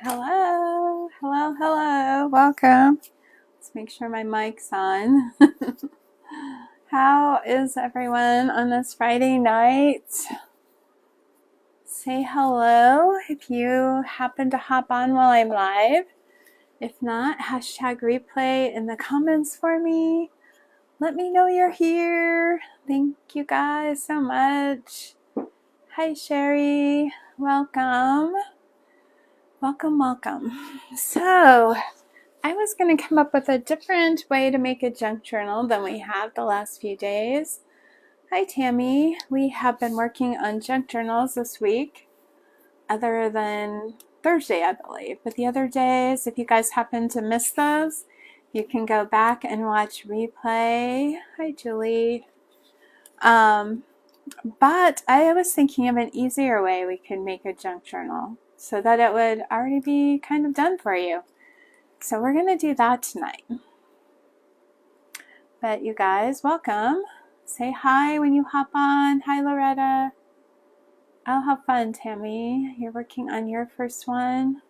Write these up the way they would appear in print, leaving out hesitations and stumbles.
Hello, hello, hello, welcome. Let's make sure my mic's on. How is everyone on this Friday night? Say hello if you happen to hop on while I'm live. If not, hashtag replay in the comments for me. Let me know you're here. Thank you guys so much. Hi, Sherry. Welcome. Welcome, welcome. So, I was going to come up with a different way to make a junk journal than we have the last few days. Hi, Tammy. We have been working on junk journals this week, other than Thursday, I believe. But the other days, if you guys happen to miss those, you can go back and watch replay. Hi, Julie. But I was thinking of an easier way we could make a junk journal so that it would already be kind of done for you. So we're going to do that tonight. But you guys, welcome. Say hi when you hop on. Hi, Loretta. I'll have fun, Tammy. You're working on your first one.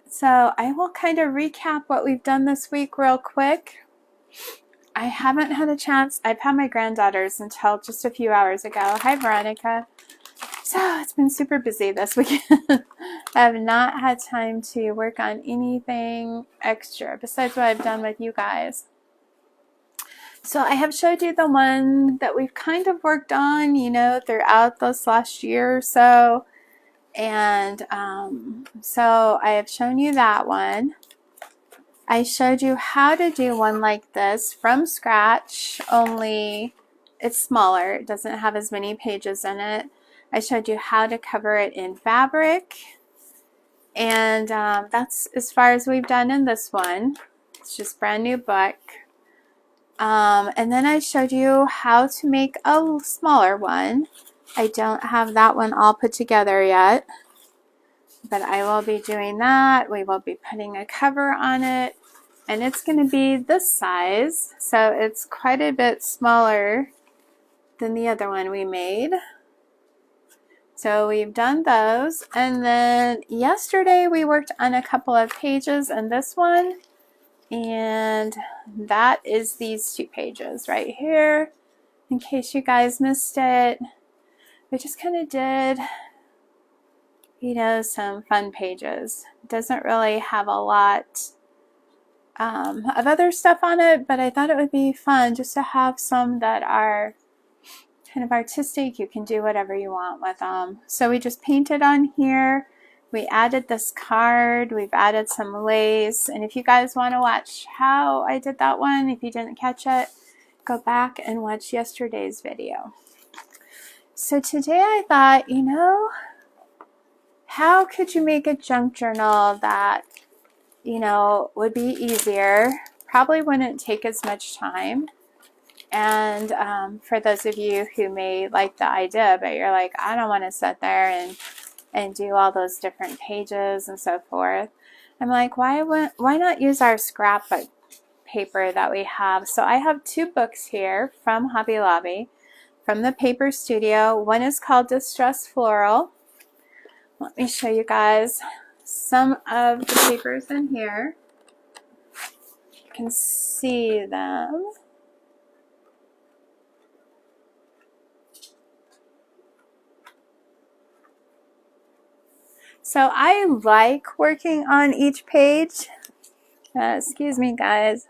So I will kind of recap what we've done this week real quick. I haven't had a chance. I've had my granddaughters until just a few hours ago. Hi, Veronica. So it's been super busy this week. I have not had time to work on anything extra besides what I've done with you guys. So I have showed you the one that we've kind of worked on, throughout this last year or so. And so I have shown you that one. I showed you how to do one like this from scratch, only it's smaller. It doesn't have as many pages in it. I showed you how to cover it in fabric. And that's as far as we've done in this one. It's just brand new book. And then I showed you how to make a smaller one. I don't have that one all put together yet, but I will be doing that. We will be putting a cover on it, and it's going to be this size, so it's quite a bit smaller than the other one we made. So we've done those, and then yesterday we worked on a couple of pages in this one. And that is these 2 pages right here. In case you guys missed it, we just kind of did, some fun pages. It doesn't really have a lot of other stuff on it, but I thought it would be fun just to have some that are kind of artistic. You can do whatever you want with them. So we just painted on here. We added this card, we've added some lace, and if you guys want to watch how I did that one, if you didn't catch it, go back and watch yesterday's video. So today I thought, how could you make a junk journal that, would be easier, probably wouldn't take as much time, and for those of you who may like the idea, but you're like, I don't want to sit there and do all those different pages and so forth. I'm like, why not use our scrapbook paper that we have? So I have 2 books here from Hobby Lobby, from the Paper Studio. One is called Distress Floral. Let me show you guys some of the papers in here. You can see them. So I like working on each page. Excuse me, guys.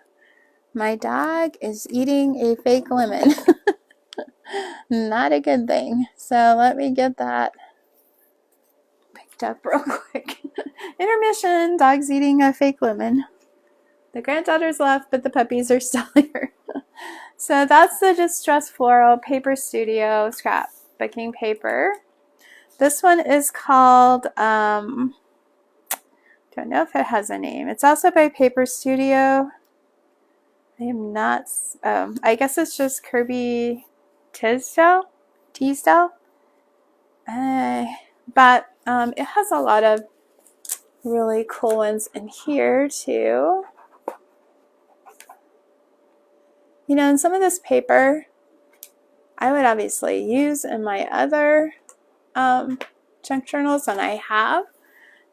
My dog is eating a fake lemon. Not a good thing. So let me get that picked up real quick. Intermission. Dog's eating a fake lemon. The granddaughter's left, but the puppies are still here. So that's the Distress Floral Paper Studio scrapbooking paper. This one is called, don't know if it has a name. It's also by Paper Studio. I am not, I guess it's just Kirby Teasdale. But it has a lot of really cool ones in here too. And some of this paper I would obviously use in my other junk journals than I have.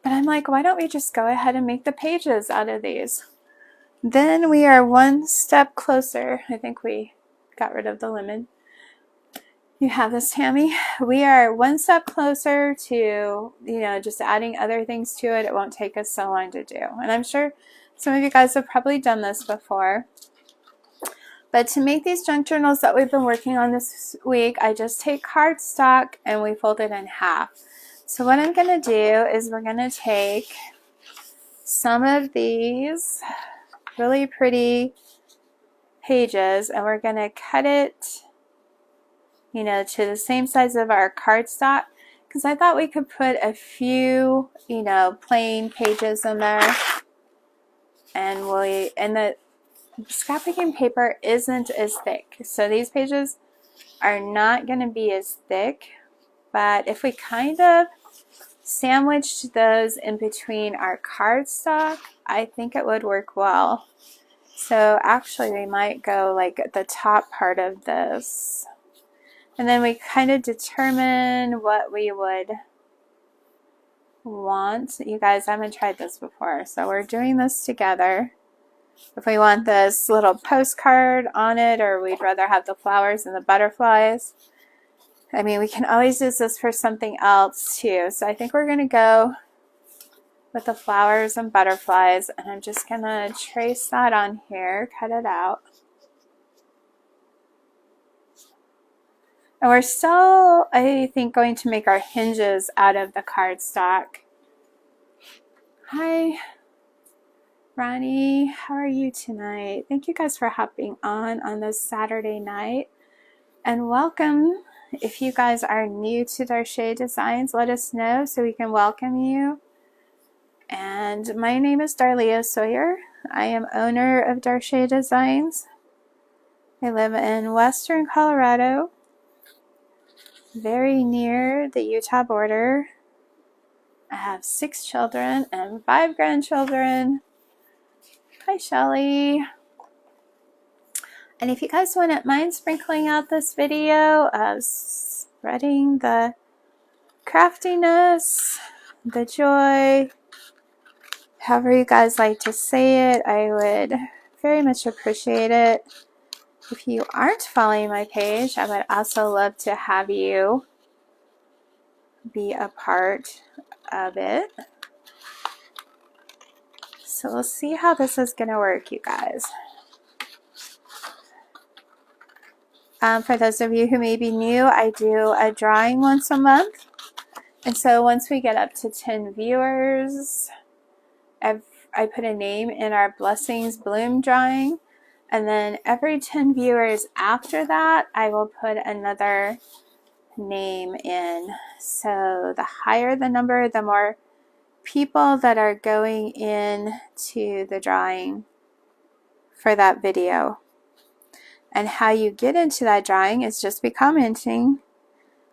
But I'm like, why don't we just go ahead and make the pages out of these? Then we are one step closer. I think we got rid of the lemon. You have this, Tammy. We are one step closer to, just adding other things to it. It won't take us so long to do. And I'm sure some of you guys have probably done this before. But to make these junk journals that we've been working on this week, I just take cardstock and we fold it in half. So what I'm going to do is we're going to take some of these really pretty pages and we're going to cut it, to the same size of our cardstock, because I thought we could put a few, plain pages in there. And the scrapbooking paper isn't as thick. So these pages are not going to be as thick. But if we kind of sandwiched those in between our cardstock, I think it would work well. So actually we might go like at the top part of this. And then we kind of determine what we would want. You guys haven't tried this before, so we're doing this together. If we want this little postcard on it, or we'd rather have the flowers and the butterflies. I mean, we can always use this for something else too. So I think we're going to go with the flowers and butterflies, and I'm just going to trace that on here, cut it out. And we're still, I think, going to make our hinges out of the cardstock. Hi, Ronnie. How are you tonight? Thank you guys for hopping on this Saturday night. And welcome. If you guys are new to Darche Designs, let us know so we can welcome you. And my name is Darlia Sawyer. I am owner of Darche Designs. I live in Western Colorado, very near the Utah border. I have 6 children and 5 grandchildren. Hi, Shelly. And if you guys wouldn't mind sprinkling out this video of spreading the craftiness, the joy, however you guys like to say it, I would very much appreciate it. If you aren't following my page, I would also love to have you be a part of it. So we'll see how this is going to work, you guys. For those of you who may be new, I do a drawing once a month. And so once we get up to 10 viewers, I put a name in our Blessings Bloom drawing. And then every 10 viewers after that, I will put another name in. So the higher the number, the more people that are going in to the drawing for that video. And how you get into that drawing is just by commenting.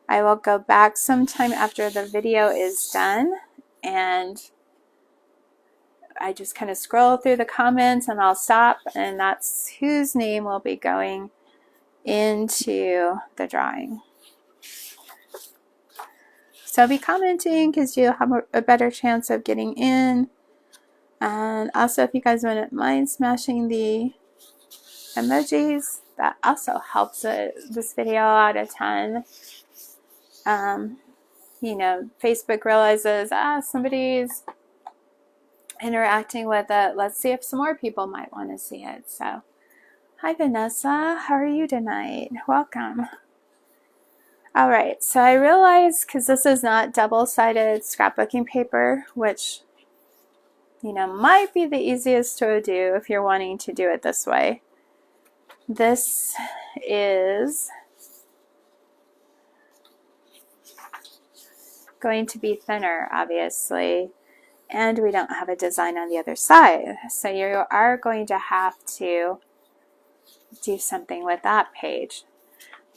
I will go back sometime after the video is done, and I just kind of scroll through the comments and I'll stop, and that's whose name will be going into the drawing. So be commenting because you'll have a better chance of getting in. And also, if you guys wouldn't mind smashing the emojis, that also helps this video out a ton. Facebook realizes, somebody's interacting with it. Let's see if some more people might want to see it. So, hi Vanessa, how are you tonight? Welcome. All right, so I realized, because this is not double-sided scrapbooking paper, which, might be the easiest to do if you're wanting to do it this way. This is going to be thinner, obviously, and we don't have a design on the other side. So you are going to have to do something with that page.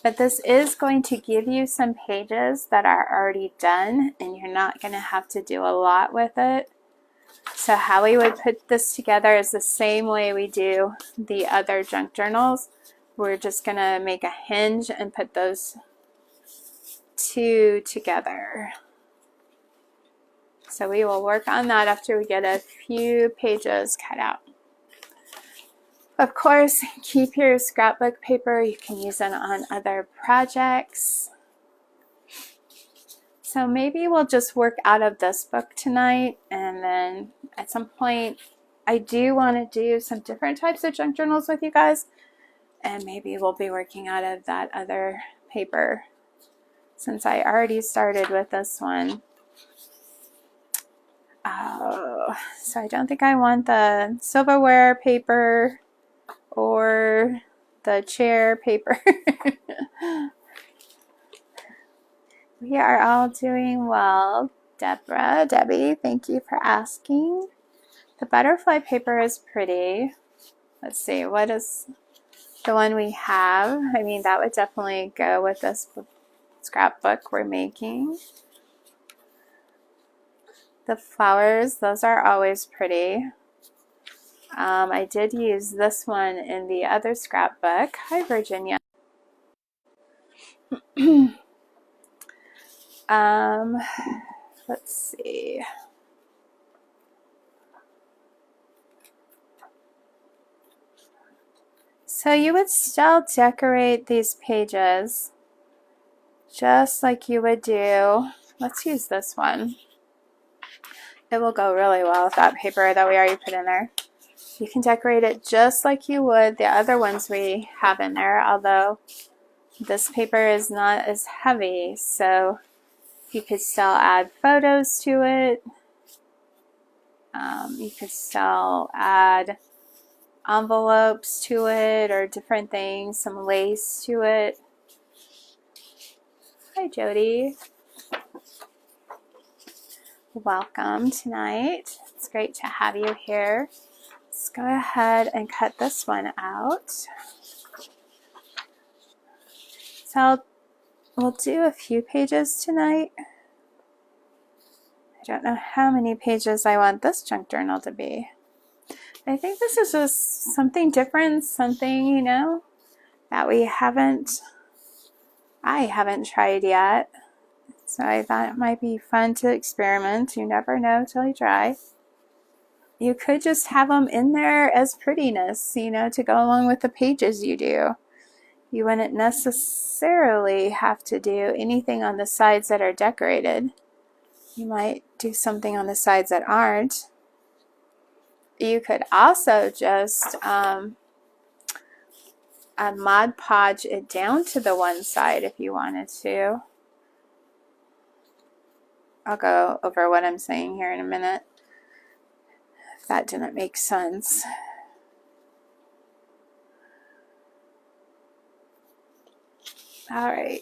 But this is going to give you some pages that are already done, and you're not going to have to do a lot with it. So how we would put this together is the same way we do the other junk journals. We're just going to make a hinge and put those 2 together. So we will work on that after we get a few pages cut out. Of course, keep your scrapbook paper. You can use it on other projects. So maybe we'll just work out of this book tonight, and then at some point I do want to do some different types of junk journals with you guys, and maybe we'll be working out of that other paper since I already started with this one. Oh, so I don't think I want the silverware paper or the chair paper. We are all doing well. Debbie, thank you for asking. The butterfly paper is pretty. Let's see, what is the one we have? I mean, that would definitely go with this scrapbook we're making. The flowers, those are always pretty. I did use this one in the other scrapbook. Hi, Virginia. Let's see. So you would still decorate these pages just like you would do. Let's use this one. It will go really well with that paper that we already put in there. You can decorate it just like you would the other ones we have in there, although this paper is not as heavy, so you could still add photos to it. You could still add envelopes to it or different things, some lace to it. Hi, Jody. Welcome tonight. It's great to have you here. Let's go ahead and cut this one out. So we'll do a few pages tonight. I don't know how many pages I want this junk journal to be. I think this is just something different, something, you know, that I haven't tried yet. So I thought it might be fun to experiment. You never know till you try. You could just have them in there as prettiness, you know, to go along with the pages you do. You wouldn't necessarily have to do anything on the sides that are decorated. You might do something on the sides that aren't. You could also just Mod Podge it down to the one side if you wanted to. I'll go over what I'm saying here in a minute if that didn't make sense. All right.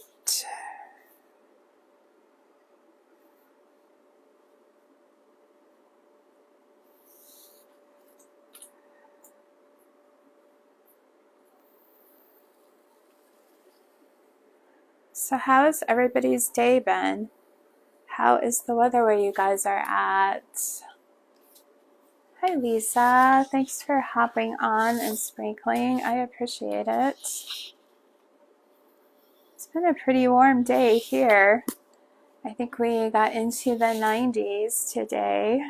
So how has everybody's day been? How is the weather where you guys are at? Hi, Lisa. Thanks for hopping on and sprinkling. I appreciate it. It's been a pretty warm day here. I think we got into the 90s today.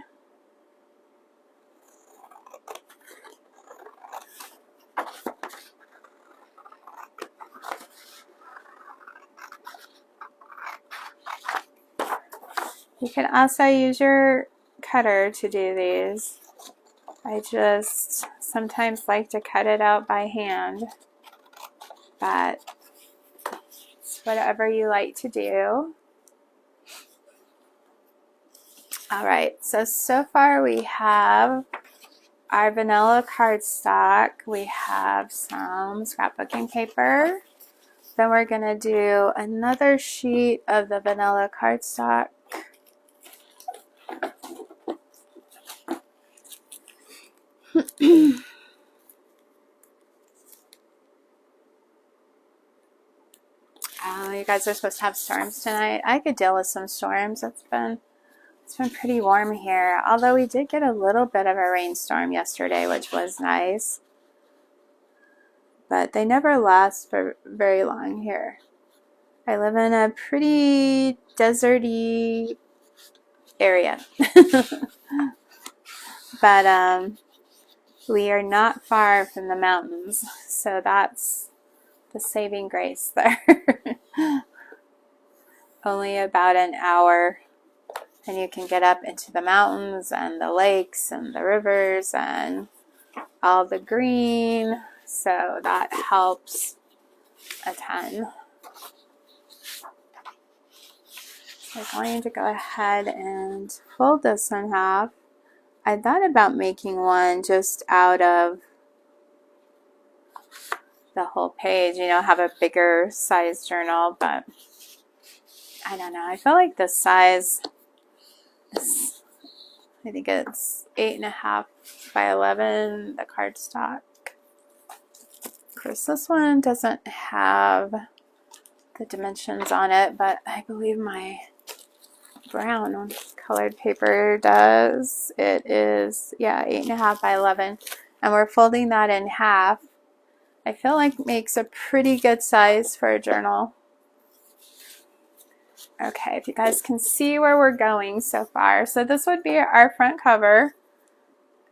You can also use your cutter to do these. I just sometimes like to cut it out by hand, but it's whatever you like to do. All right, so far we have our vanilla cardstock. We have some scrapbooking paper. Then we're going to do another sheet of the vanilla cardstock. Oh, you guys are supposed to have storms tonight. I could deal with some storms. It's been pretty warm here. Although we did get a little bit of a rainstorm yesterday, which was nice. But they never last for very long here. I live in a pretty deserty area. But we are not far from the mountains, so that's the saving grace there. Only about an hour, and you can get up into the mountains and the lakes and the rivers and all the green, so that helps a ton. We're going to go ahead and fold this in half. I thought about making one just out of the whole page, you know, have a bigger size journal, but I don't know. I feel like the size is, I think it's 8.5 by 11, the cardstock. Of course, this one doesn't have the dimensions on it, but I believe my brown colored paper does. It is, yeah, 8.5 by 11, and we're folding that in half. I feel like it makes a pretty good size for a journal. Okay, if you guys can see where we're going so far. So this would be our front cover.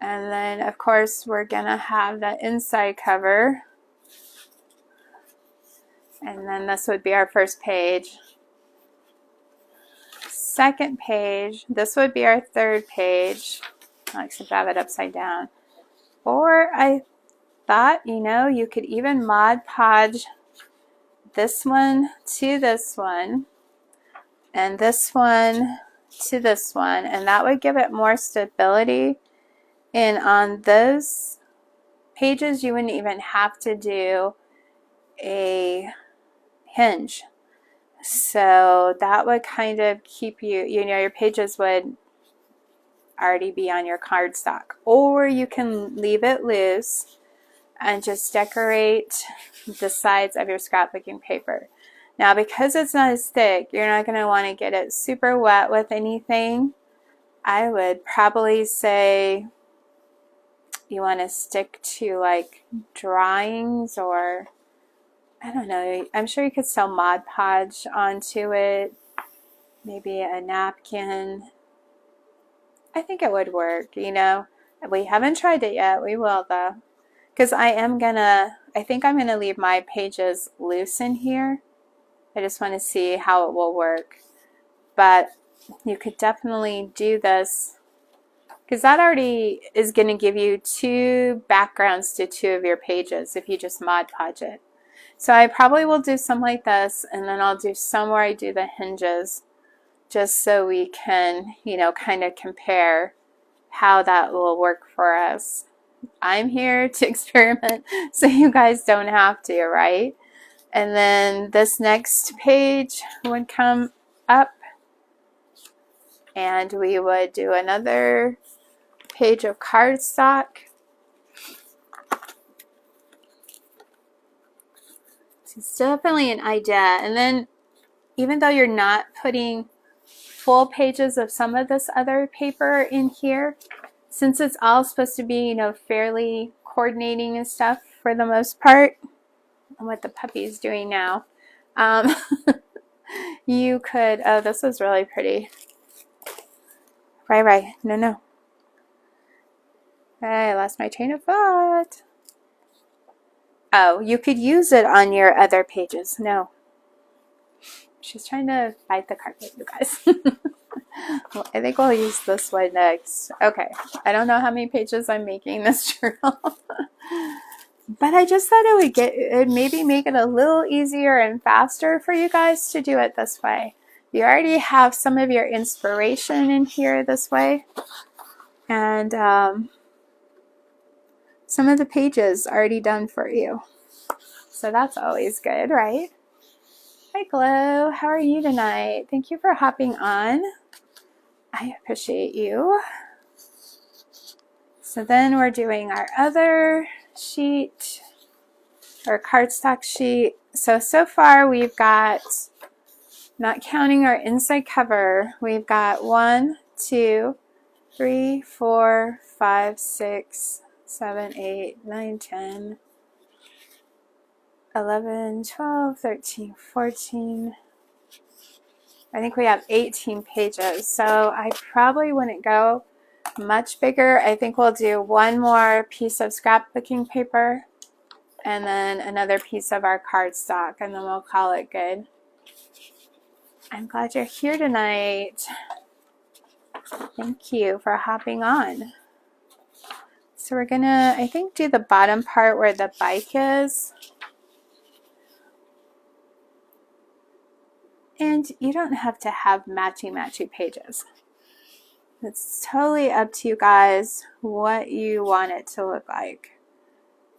And then, of course, we're going to have the inside cover. And then this would be our first page. Second page, this would be our third page. Except I have it upside down. Or I thought, you know, you could even Mod Podge this one to this one. And this one to this one. And that would give it more stability. And on those pages, you wouldn't even have to do a hinge. So that would kind of keep you, you know, your pages would already be on your cardstock. Or you can leave it loose and just decorate the sides of your scrapbooking paper. Now, because it's not as thick, you're not going to want to get it super wet with anything. I would probably say you want to stick to like drawings, or I don't know, I'm sure you could still Mod Podge onto it, maybe a napkin. I think it would work, you know. We haven't tried it yet. We will though, because I think I'm gonna leave my pages loose in here. I just want to see how it will work. But you could definitely do this, because that already is going to give you two backgrounds to two of your pages if you just Mod Podge it. So I probably will do some like this, and then I'll do some where I do the hinges, just so we can, you know, kind of compare how that will work for us. I'm here to experiment, so you guys don't have to, right? And then this next page would come up, and we would do another page of cardstock. So it's definitely an idea. And then even though you're not putting full pages of some of this other paper in here, since it's all supposed to be, you know, fairly coordinating and stuff for the most part, and what the puppy's doing now, you could, oh, this is really pretty. Right, no. I lost my train of thought. Oh, you could use it on your other pages. No. She's trying to bite the carpet, you guys. Well, I think we'll use this one next. Okay. I don't know how many pages I'm making this journal. But I just thought it would maybe make it a little easier and faster for you guys to do it this way. You already have some of your inspiration in here this way. And some of the pages already done for you. So that's always good, right? Hi, Glow. How are you tonight? Thank you for hopping on. I appreciate you. So then we're doing our other sheet, or cardstock sheet. So far we've got, not counting our inside cover, we've got 1, 2, 3, 4, 5, 6, 7, 8, 9, 10, 11, 12, 13, 14, I think we have 18 pages, so I probably wouldn't go much bigger. I think we'll do one more piece of scrapbooking paper and then another piece of our cardstock, and then we'll call it good. I'm glad you're here tonight. Thank you for hopping on. So we're gonna, I think, do the bottom part where the bike is. And you don't have to have matchy pages. It's totally up to you guys what you want it to look like.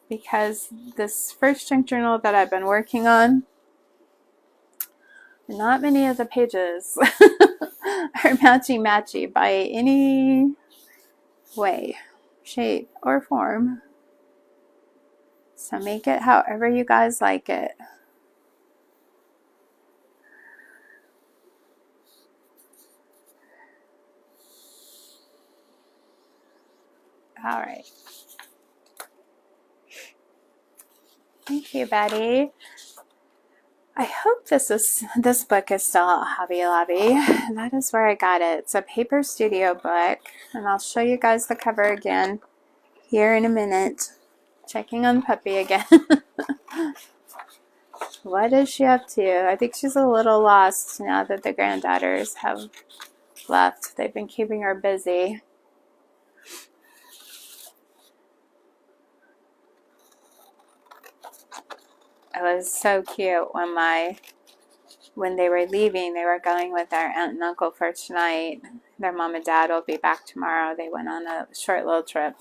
Because this first junk journal that I've been working on, not many of the pages are matchy by any way, shape, or form. So make it however you guys like it. All right. Thank you, Betty. I hope this book is still at Hobby Lobby. That is where I got it. It's a Paper Studio book, and I'll show you guys the cover again here in a minute. Checking on Puppy again. What is she up to? I think she's a little lost now that the granddaughters have left. They've been keeping her busy. It was so cute when they were leaving. They were going with their aunt and uncle for tonight. Their mom and dad will be back tomorrow. They went on a short little trip.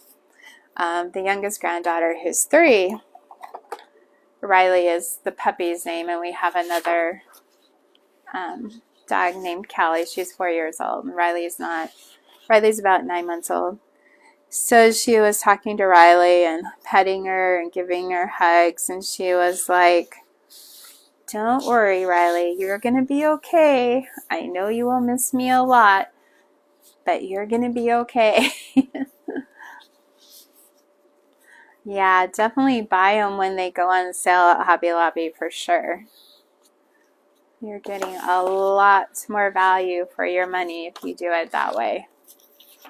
The youngest granddaughter, who's 3, Riley is the puppy's name, and we have another dog named Callie. She's 4 years old, and Riley's not. Riley's about 9 months old. So she was talking to Riley and petting her and giving her hugs, and she was like, "Don't worry, Riley, you're going to be okay. I know you will miss me a lot, but you're going to be okay." Yeah, definitely buy them when they go on sale at Hobby Lobby for sure. You're getting a lot more value for your money if you do it that way.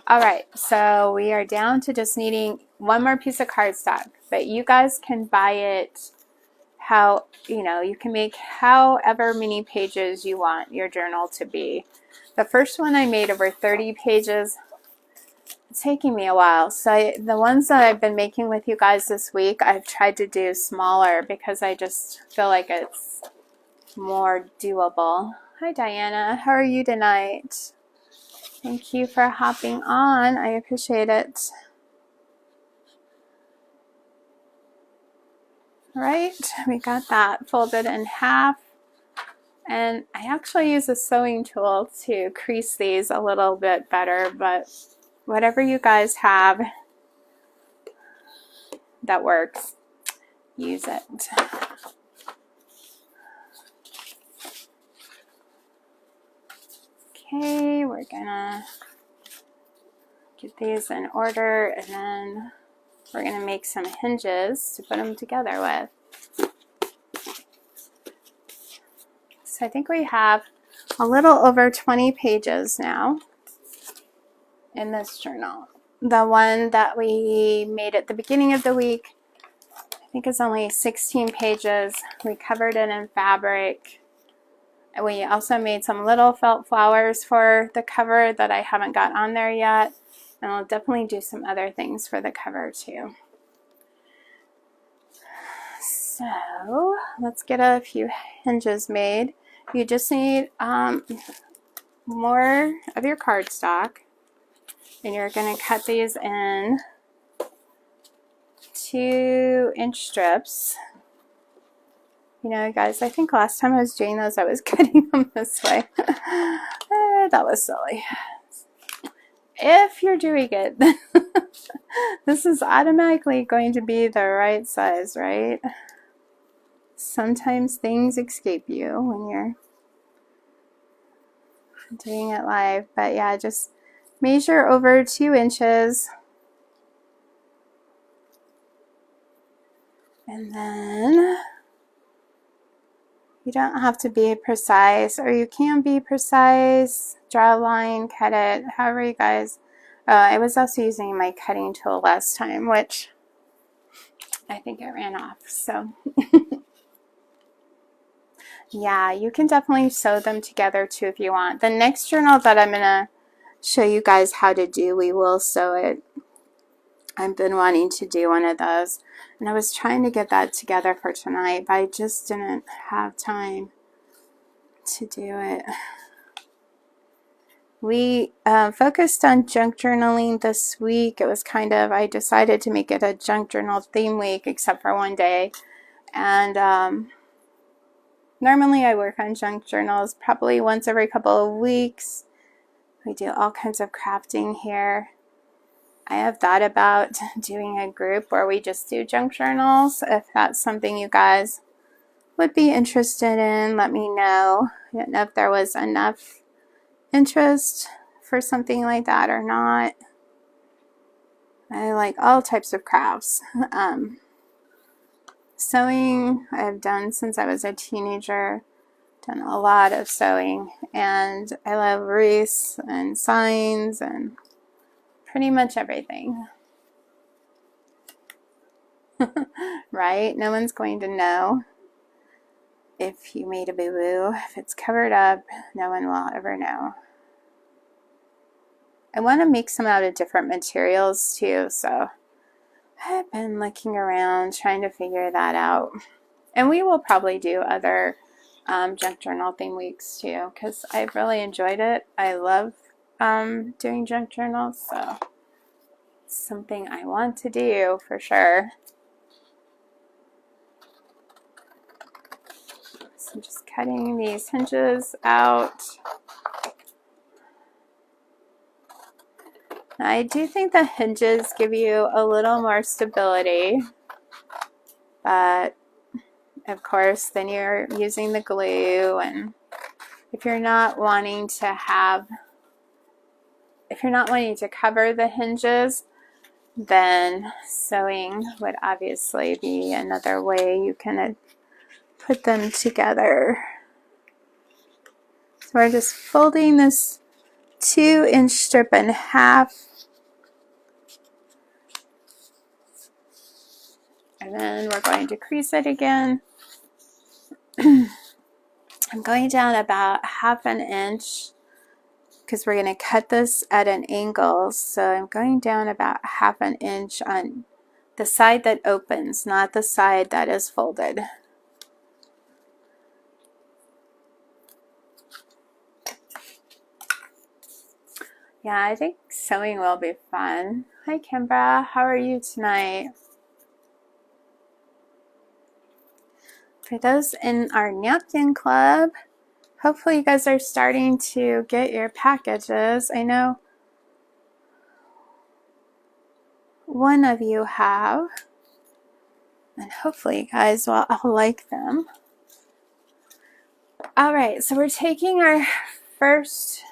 All right, so we are down to just needing one more piece of cardstock, but you guys can buy it how, you can make however many pages you want your journal to be. The first one I made over 30 pages. It's taking me a while. So the ones that I've been making with you guys this week, I've tried to do smaller because I just feel like it's more doable. Hi, Diana. How are you tonight? Thank you for hopping on. I appreciate it. All right, we got that folded in half. And I actually use a sewing tool to crease these a little bit better, but whatever you guys have that works, use it. Okay, we're gonna get these in order, and then we're gonna make some hinges to put them together with. So I think we have a little over 20 pages now in this journal. The one that we made at the beginning of the week, I think it's only 16 pages. We covered it in fabric. We also made some little felt flowers for the cover that I haven't got on there yet. And I'll definitely do some other things for the cover too. So let's get a few hinges made. You just need more of your cardstock, and you're going to cut these in 2-inch strips. Guys, I think last time I was doing those, I was cutting them this way. That was silly. If you're doing it, this is automatically going to be the right size, right? Sometimes things escape you when you're doing it live, but yeah, just measure over 2 inches, and then You don't have to be precise, or you can be precise, draw a line, cut it, however you guys. I was also using my cutting tool last time, which I think it ran off, so. Yeah, you can definitely sew them together too if you want. The next journal that I'm going to show you guys how to do, we will sew it. I've been wanting to do one of those, and I was trying to get that together for tonight, but I just didn't have time to do it. We focused on junk journaling this week. It was kind of, I decided to make it a junk journal theme week, except for one day. And normally I work on junk journals probably once every couple of weeks. We do all kinds of crafting here. I have thought about doing a group where we just do junk journals. If that's something you guys would be interested in, let me know. I don't know if there was enough interest for something like that or not. I like all types of crafts. Sewing I've done since I was a teenager. Done a lot of sewing, and I love wreaths and signs and pretty much everything. Right? No one's going to know if you made a boo-boo. If it's covered up, no one will ever know. I want to make some out of different materials too, so I've been looking around trying to figure that out. And we will probably do other junk journal theme weeks too, because I've really enjoyed it. I love doing junk journals, so it's something I want to do for sure. So I'm just cutting these hinges out. I do think the hinges give you a little more stability, but of course then you're using the glue, and if you're not wanting to cover the hinges, then sewing would obviously be another way you can put them together. So we're just folding this 2-inch strip in half, and then we're going to crease it again. I'm going down about 1/2 inch because we're going to cut this at an angle, so I'm going down about 1/2 inch on the side that opens, not the side that is folded. Yeah, I think sewing will be fun. Hi Kimbra, how are you tonight? For those in our napkin club, hopefully you guys are starting to get your packages. I know one of you have, and hopefully you guys will all like them. All right, so we're taking our first,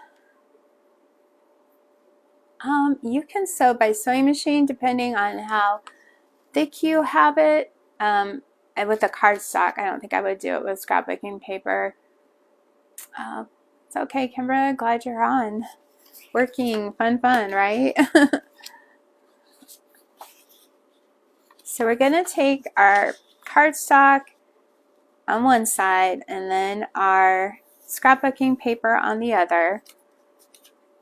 you can sew by sewing machine depending on how thick you have it. And with a cardstock, I don't think I would do it with scrapbooking paper. It's okay, Kimbra, glad you're on. Working, fun, right? So we're going to take our cardstock on one side and then our scrapbooking paper on the other.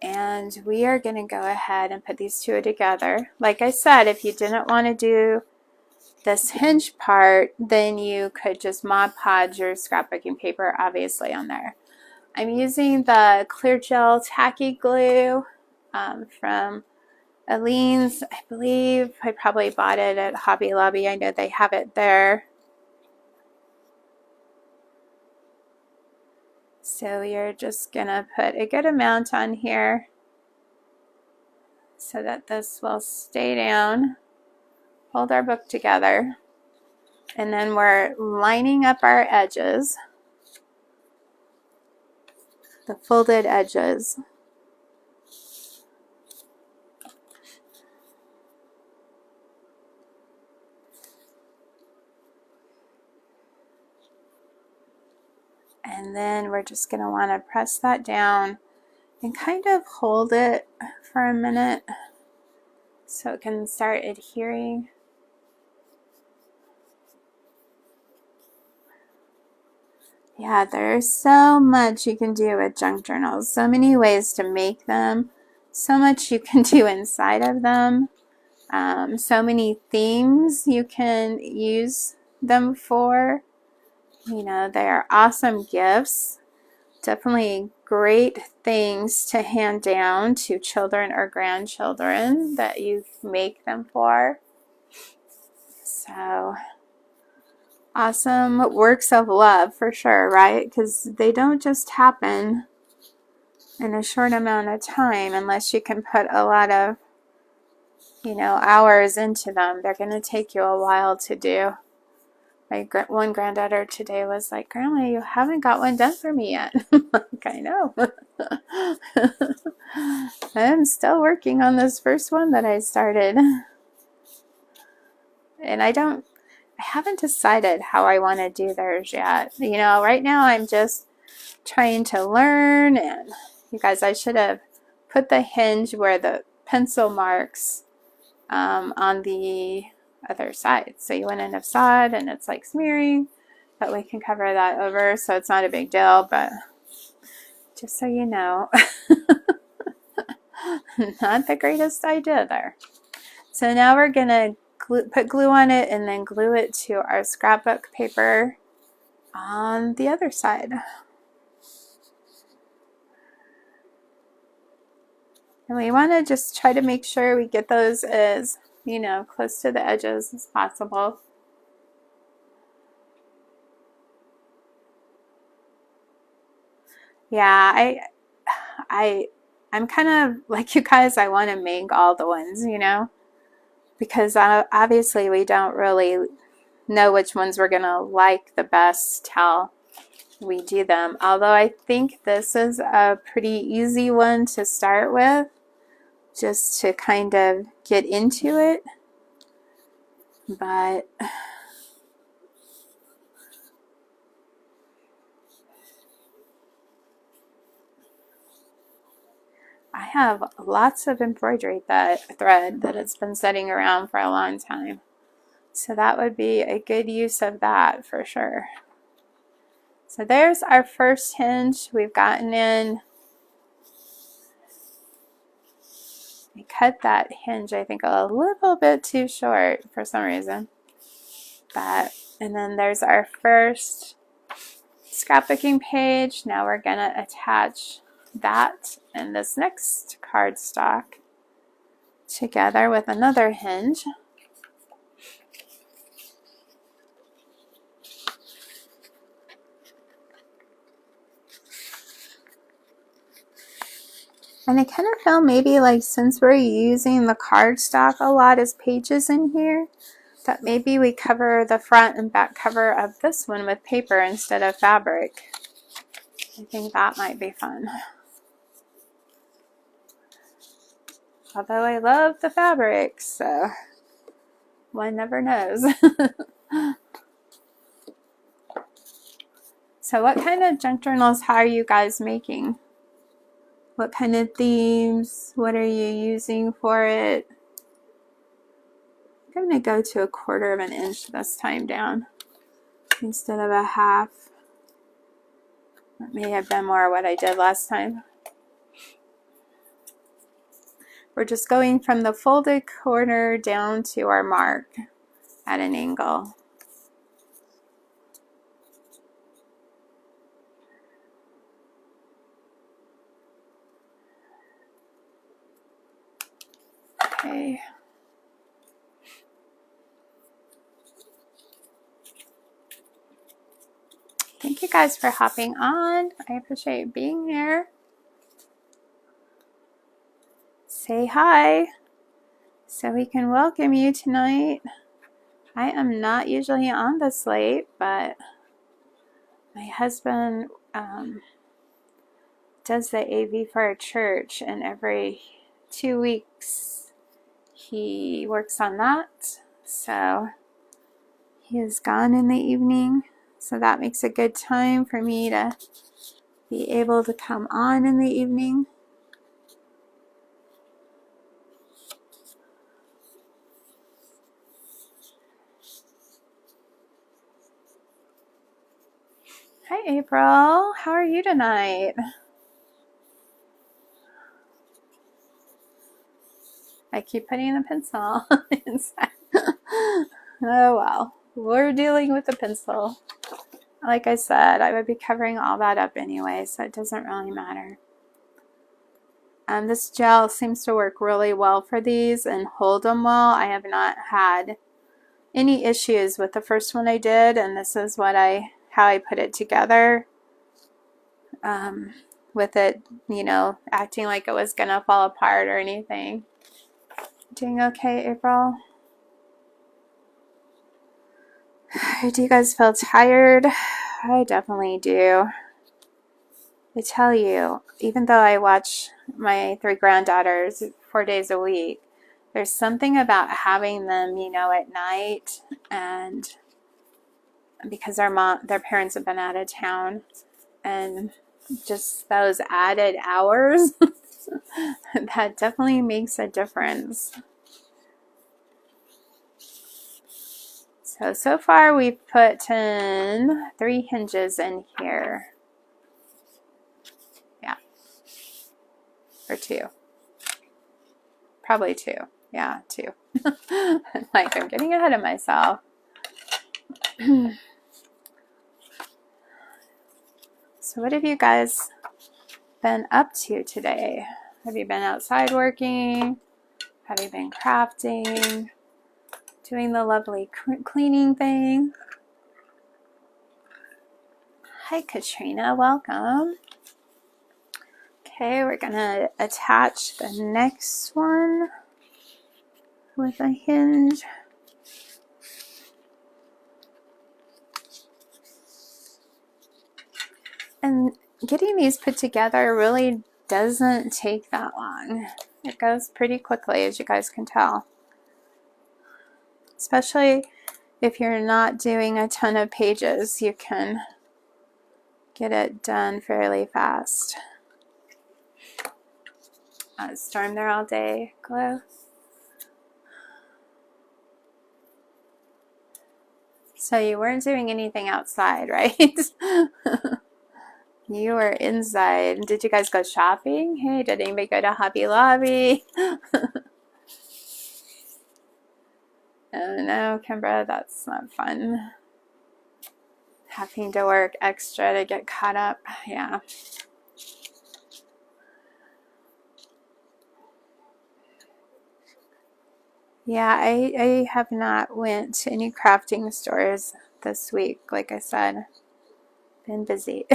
And we are going to go ahead and put these two together. Like I said, if you didn't want to do this hinge part, then you could just Mod Podge your scrapbooking paper obviously on there. I'm using the clear gel tacky glue from Aleene's. I believe I probably bought it at Hobby Lobby. I know they have it there. So you're just gonna put a good amount on here so that this will stay down, hold our book together, and then we're lining up our edges, the folded edges. And then we're just going to want to press that down and kind of hold it for a minute so it can start adhering. Yeah, there's so much you can do with junk journals. So many ways to make them. So much you can do inside of them. So many themes you can use them for. You know, they are awesome gifts. Definitely great things to hand down to children or grandchildren that you make them for. So awesome works of love for sure, right? Because they don't just happen in a short amount of time unless you can put a lot of, hours into them. They're going to take you a while to do. My one granddaughter today was like, "Grandma, you haven't got one done for me yet." I'm like, I know. I'm still working on this first one that I started. And I haven't decided how I want to do theirs yet. Right now I'm just trying to learn. And you guys, I should have put the hinge where the pencil marks on the other side. So you wouldn't have saw it and it's like smearing. But we can cover that over so it's not a big deal. But just so you know, not the greatest idea there. So now we're going to put glue on it and then glue it to our scrapbook paper on the other side. And we want to just try to make sure we get those as, close to the edges as possible. Yeah, I'm kind of like you guys. I want to make all the ones, because obviously we don't really know which ones we're going to like the best till we do them. Although I think this is a pretty easy one to start with, just to kind of get into it. But I have lots of embroidery thread that it's been sitting around for a long time. So that would be a good use of that for sure. So there's our first hinge. We've gotten in. I cut that hinge, I think, a little bit too short for some reason. And then there's our first scrapbooking page. Now we're going to attach that and this next cardstock together with another hinge. And I kind of feel maybe like since we're using the cardstock a lot as pages in here, that maybe we cover the front and back cover of this one with paper instead of fabric. I think that might be fun. Although I love the fabric, so one never knows. So what kind of junk journals are you guys making? What kind of themes? What are you using for it? I'm going to go to 1/4 of an inch this time down instead of a half. That may have been more what I did last time. We're just going from the folded corner down to our mark at an angle. Okay. Thank you guys for hopping on. I appreciate being here. Say hi so we can welcome you tonight. I am not usually on this late, but my husband does the AV for a church, and every 2 weeks he works on that. So he is gone in the evening. So that makes a good time for me to be able to come on in the evening. Hi, April. How are you tonight? I keep putting the pencil inside. Oh, well. We're dealing with the pencil. Like I said, I would be covering all that up anyway, so it doesn't really matter. This gel seems to work really well for these and hold them well. I have not had any issues with the first one I did, and this is how I put it together. With it, acting like it was gonna fall apart or anything. Doing okay, April? Do you guys feel tired? I definitely do. I tell you, even though I watch my 3 granddaughters 4 days a week, there's something about having them, at night, and because their parents have been out of town, and just those added hours, that definitely makes a difference. So far we've put in 3 hinges in here. Yeah. Or 2. Probably 2. Yeah, 2. Like, I'm getting ahead of myself. So what have you guys been up to today? Have you been outside working? Have you been crafting? Doing the lovely cleaning thing? Hi, Katrina. Welcome. Okay, we're going to attach the next one with a hinge. And getting these put together really doesn't take that long. It goes pretty quickly, as you guys can tell. Especially if you're not doing a ton of pages, you can get it done fairly fast. Storm there all day, Glow. So you weren't doing anything outside, right? You were inside. Did you guys go shopping? Hey, did anybody go to Hobby Lobby? Oh no, Kimbra, that's not fun. Having to work extra to get caught up. Yeah. Yeah, I have not went to any crafting stores this week. Like I said, been busy.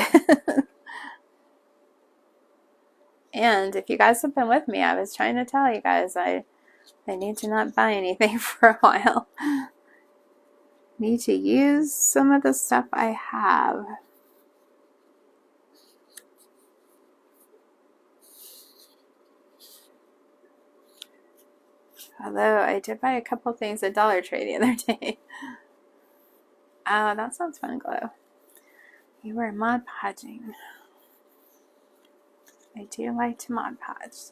And if you guys have been with me, I was trying to tell you guys I need to not buy anything for a while. Need to use some of the stuff I have. Although I did buy a couple things at Dollar Tree the other day. Oh, that sounds fun, Glow. You were Mod Podging. I do like to Mod Podge.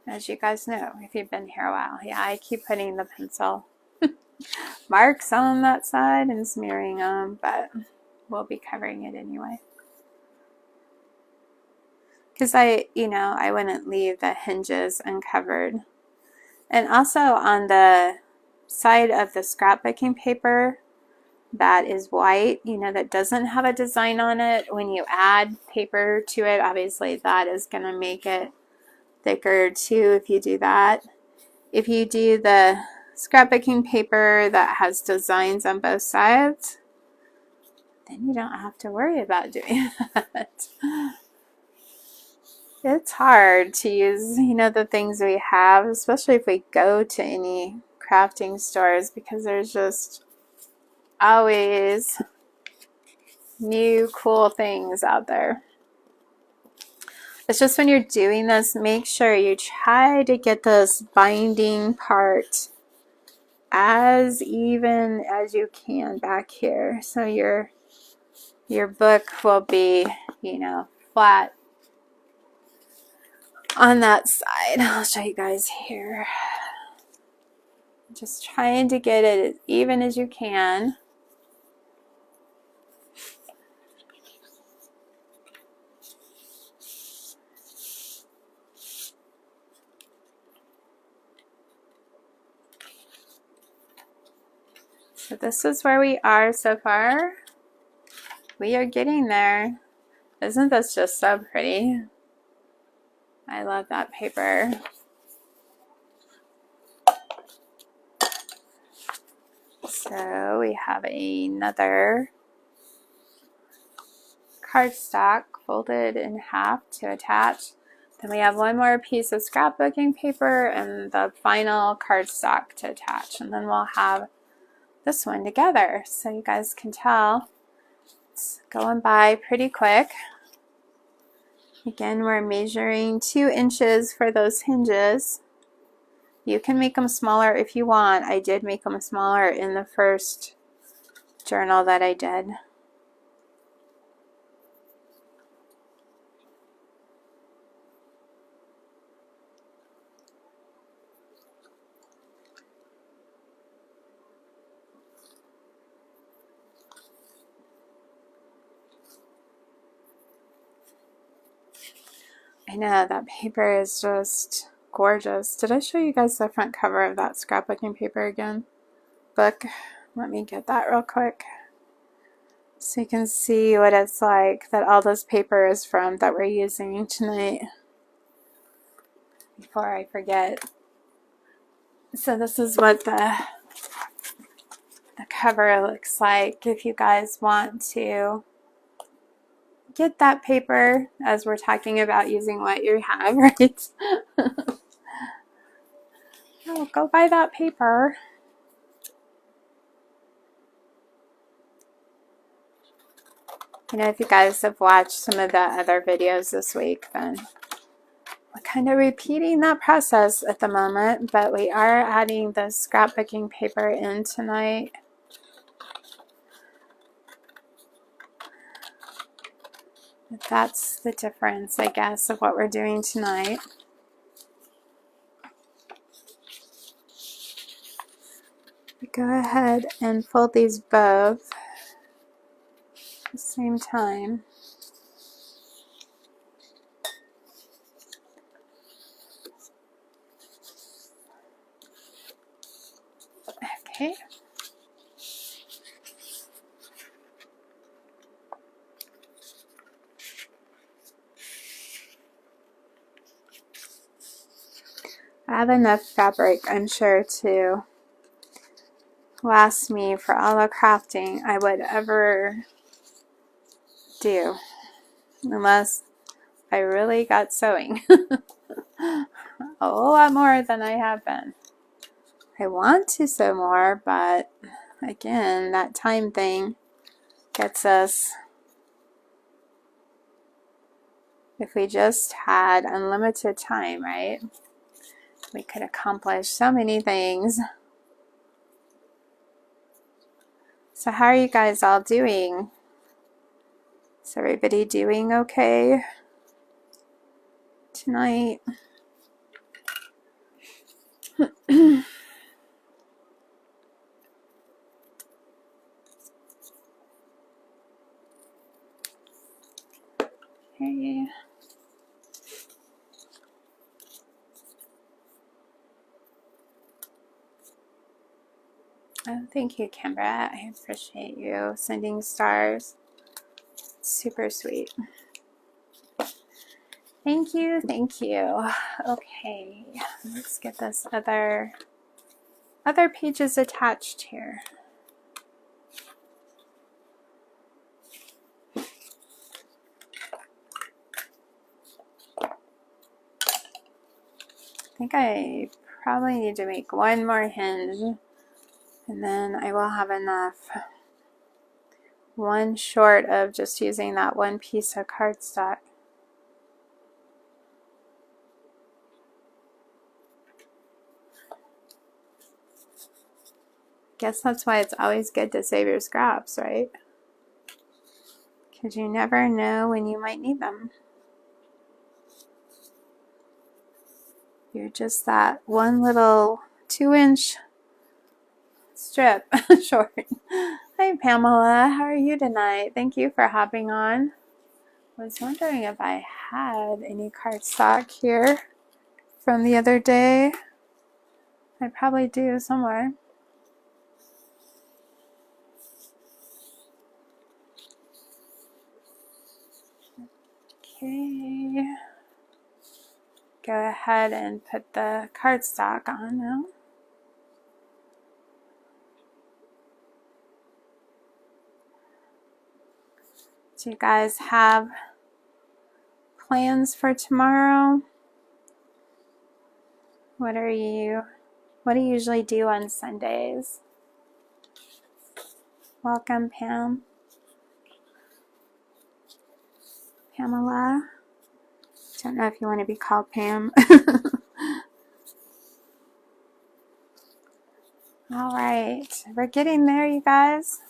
As you guys know, if you've been here a while. Yeah, I keep putting the pencil marks on that side and smearing them, but we'll be covering it anyway. Because I wouldn't leave the hinges uncovered. And also on the side of the scrapbooking paper that is white, that doesn't have a design on it, when you add paper to it, obviously that is going to make it thicker too if you do that. If you do the scrapbooking paper that has designs on both sides, then you don't have to worry about doing that. It's hard to use, the things we have, especially if we go to any crafting stores, because there's just always new cool things out there. It's just when you're doing this, make sure you try to get this binding part as even as you can back here. So your book will be, you know, flat on that side. I'll show you guys here. Just trying to get it as even as you can. So this is where we are so far. We are getting there. Isn't this just so pretty? I love that paper. So we have another cardstock folded in half to attach. Then we have one more piece of scrapbooking paper and the final cardstock to attach. And then we'll have this one together. So you guys can tell it's going by pretty quick. Again, we're measuring 2 inches for those hinges. You can make them smaller if you want. I did make them smaller in the first journal that I did. I know, that paper is just gorgeous. Did I show you guys the front cover of that scrapbooking paper again? Book. Let me get that real quick so you can see what it's like that all this paper is from that we're using tonight before I forget. So this is what the cover looks like if you guys want to get that paper as we're talking about using what you have, right? Oh, go buy that paper. You know, if you guys have watched some of the other videos this week, then we're kind of repeating that process at the moment, but we are adding the scrapbooking paper in tonight. That's the difference, I guess, of what we're doing tonight. Go ahead and fold these both at the same time. Okay. I have enough fabric, I'm sure, to last me for all the crafting I would ever do, unless I really got sewing a whole lot more than I have been. I want to sew more, but again, that time thing gets us. If we just had unlimited time, right? We could accomplish so many things. So how are you guys all doing? Is everybody doing okay tonight? Okay. Oh, thank you, Kimbra. I appreciate you sending stars. Super sweet. Thank you, thank you. Okay, let's get this other pages attached here. I think I probably need to make one more hinge, and then I will have enough. One short of just using that one piece of cardstock. Guess that's why it's always good to save your scraps, right? Because you never know when you might need them. You're just that one little 2-inch strip short. Hi, Pamela. How are you tonight? Thank you for hopping on. I was wondering if I had any cardstock here from the other day. I probably do somewhere. Okay. Go ahead and put the cardstock on now. Do you guys have plans for tomorrow? What do you usually do on Sundays? Welcome, Pamela. Don't know if you want to be called Pam. All right, we're getting there, you guys.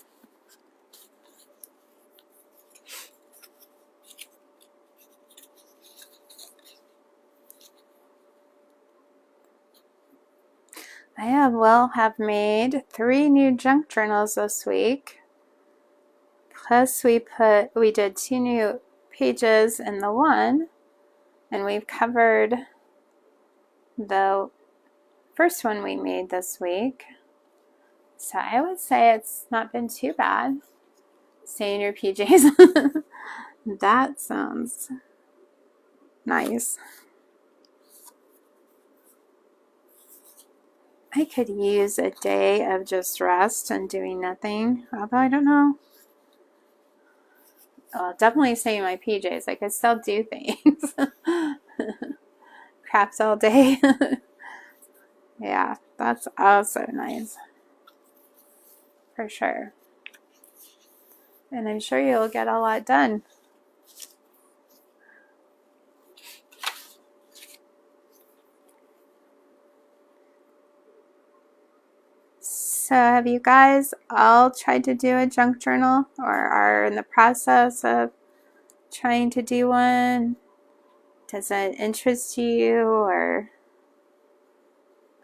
I will have made 3 new junk journals this week. Plus we did 2 new pages in the one, and we've covered the first one we made this week. So I would say it's not been too bad. Stay in your PJs. That sounds nice. I could use a day of just rest and doing nothing, although I don't know. Well, definitely stay in my PJs. I could still do things. Crafts all day. Yeah, that's also nice. For sure. And I'm sure you'll get a lot done. So have you guys all tried to do a junk journal or are in the process of trying to do one? Does it interest you? Or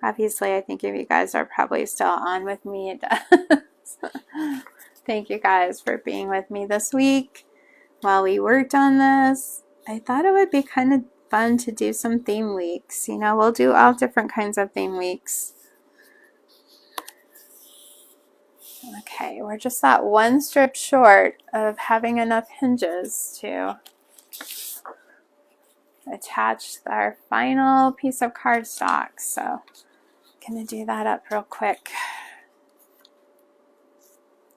obviously I think if you guys are probably still on with me, it does. Thank you guys for being with me this week while we worked on this. I thought it would be kind of fun to do some theme weeks. You know, we'll do all different kinds of theme weeks. Okay, we're just that one strip short of having enough hinges to attach our final piece of cardstock. So I'm going to do that up real quick.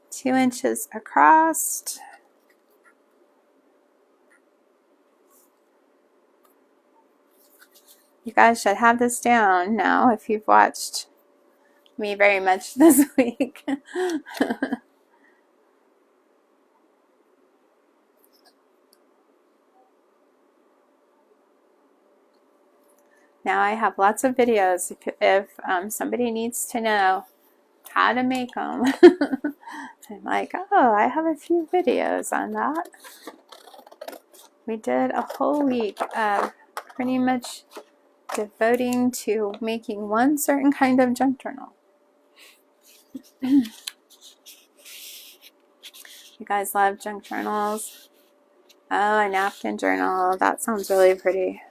2 inches across. You guys should have this down now if you've watched me very much this week. Now I have lots of videos if somebody needs to know how to make them. I'm like, oh, I have a few videos on that. We did a whole week of pretty much devoting to making one certain kind of junk journal. You guys love junk journals? Oh, a napkin journal. That sounds really pretty.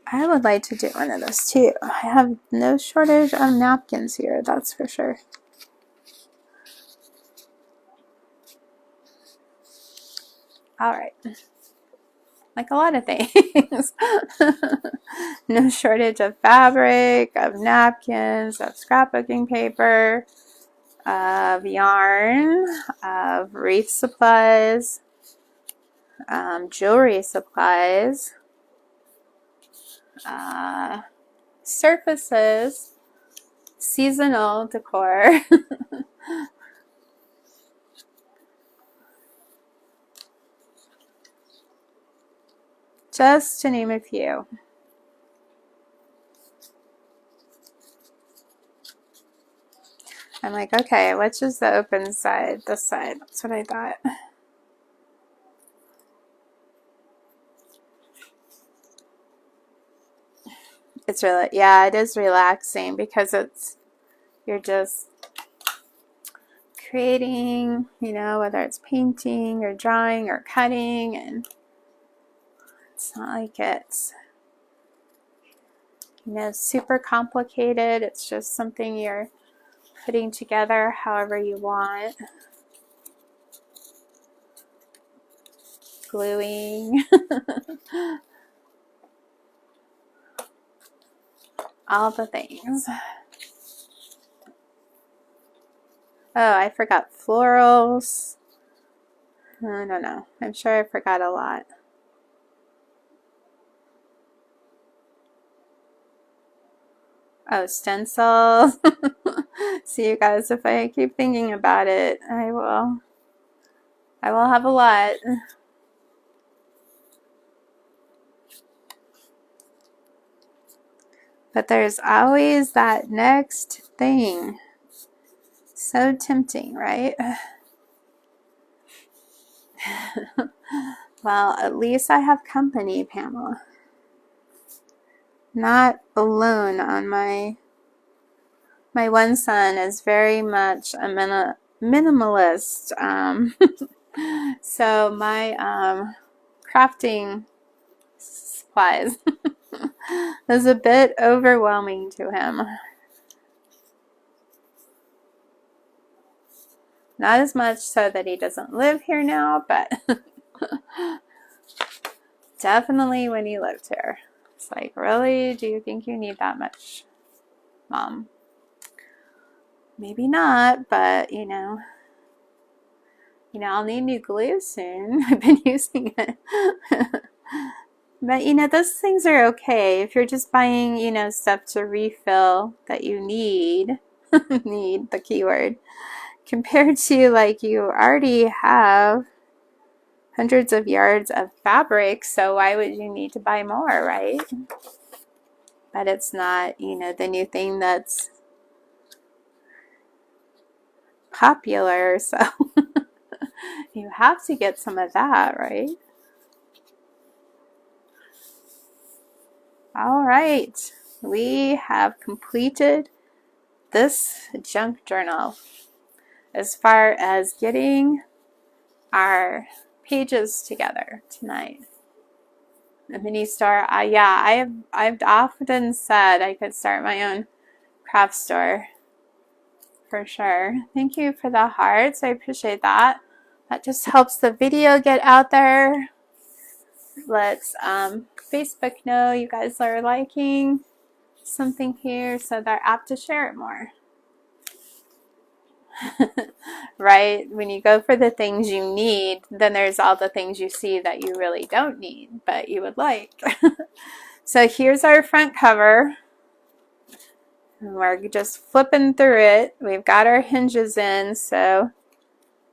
I would like to do one of those too. I have no shortage of napkins here, that's for sure. All right. Like a lot of things. No shortage of fabric, of napkins, of scrapbooking paper, of yarn, of wreath supplies, jewelry supplies, surfaces, seasonal decor. Just to name a few. I'm like, okay, which is the open side? This side. That's what I thought. It's really, yeah, it is relaxing because you're just creating, you know, whether it's painting or drawing or cutting, and it's not like it's, you know, super complicated. It's just something you're putting together however you want. Gluing. All the things. Oh, I forgot florals. I don't know. I'm sure I forgot a lot. Oh, stencils. See, you guys, if I keep thinking about it, I will have a lot. But there's always that next thing. So tempting, right? Well, at least I have company, Pamela. Not alone on my one son is very much a minimalist. So my crafting supplies is a bit overwhelming to him. Not as much so that he doesn't live here now, but definitely when he lived here. It's like, really? Do you think you need that much, Mom? Maybe not, but you know, I'll need new glue soon. I've been using it. But you know, those things are okay if you're just buying, you know, stuff to refill that you need. Need the keyword. Compared to like you already have hundreds of yards of fabric, so why would you need to buy more, right? But it's not, you know, the new thing that's popular, so you have to get some of that, right? All right, we have completed this junk journal as far as getting our pages together tonight. The mini store, yeah, I've often said I could start my own craft store for sure. Thank you for the hearts. I appreciate that. That just helps the video get out there. Let's Facebook know you guys are liking something here so they're apt to share it more. Right? When you go for the things you need, then there's all the things you see that you really don't need, but you would like. So here's our front cover. And we're just flipping through it. We've got our hinges in, so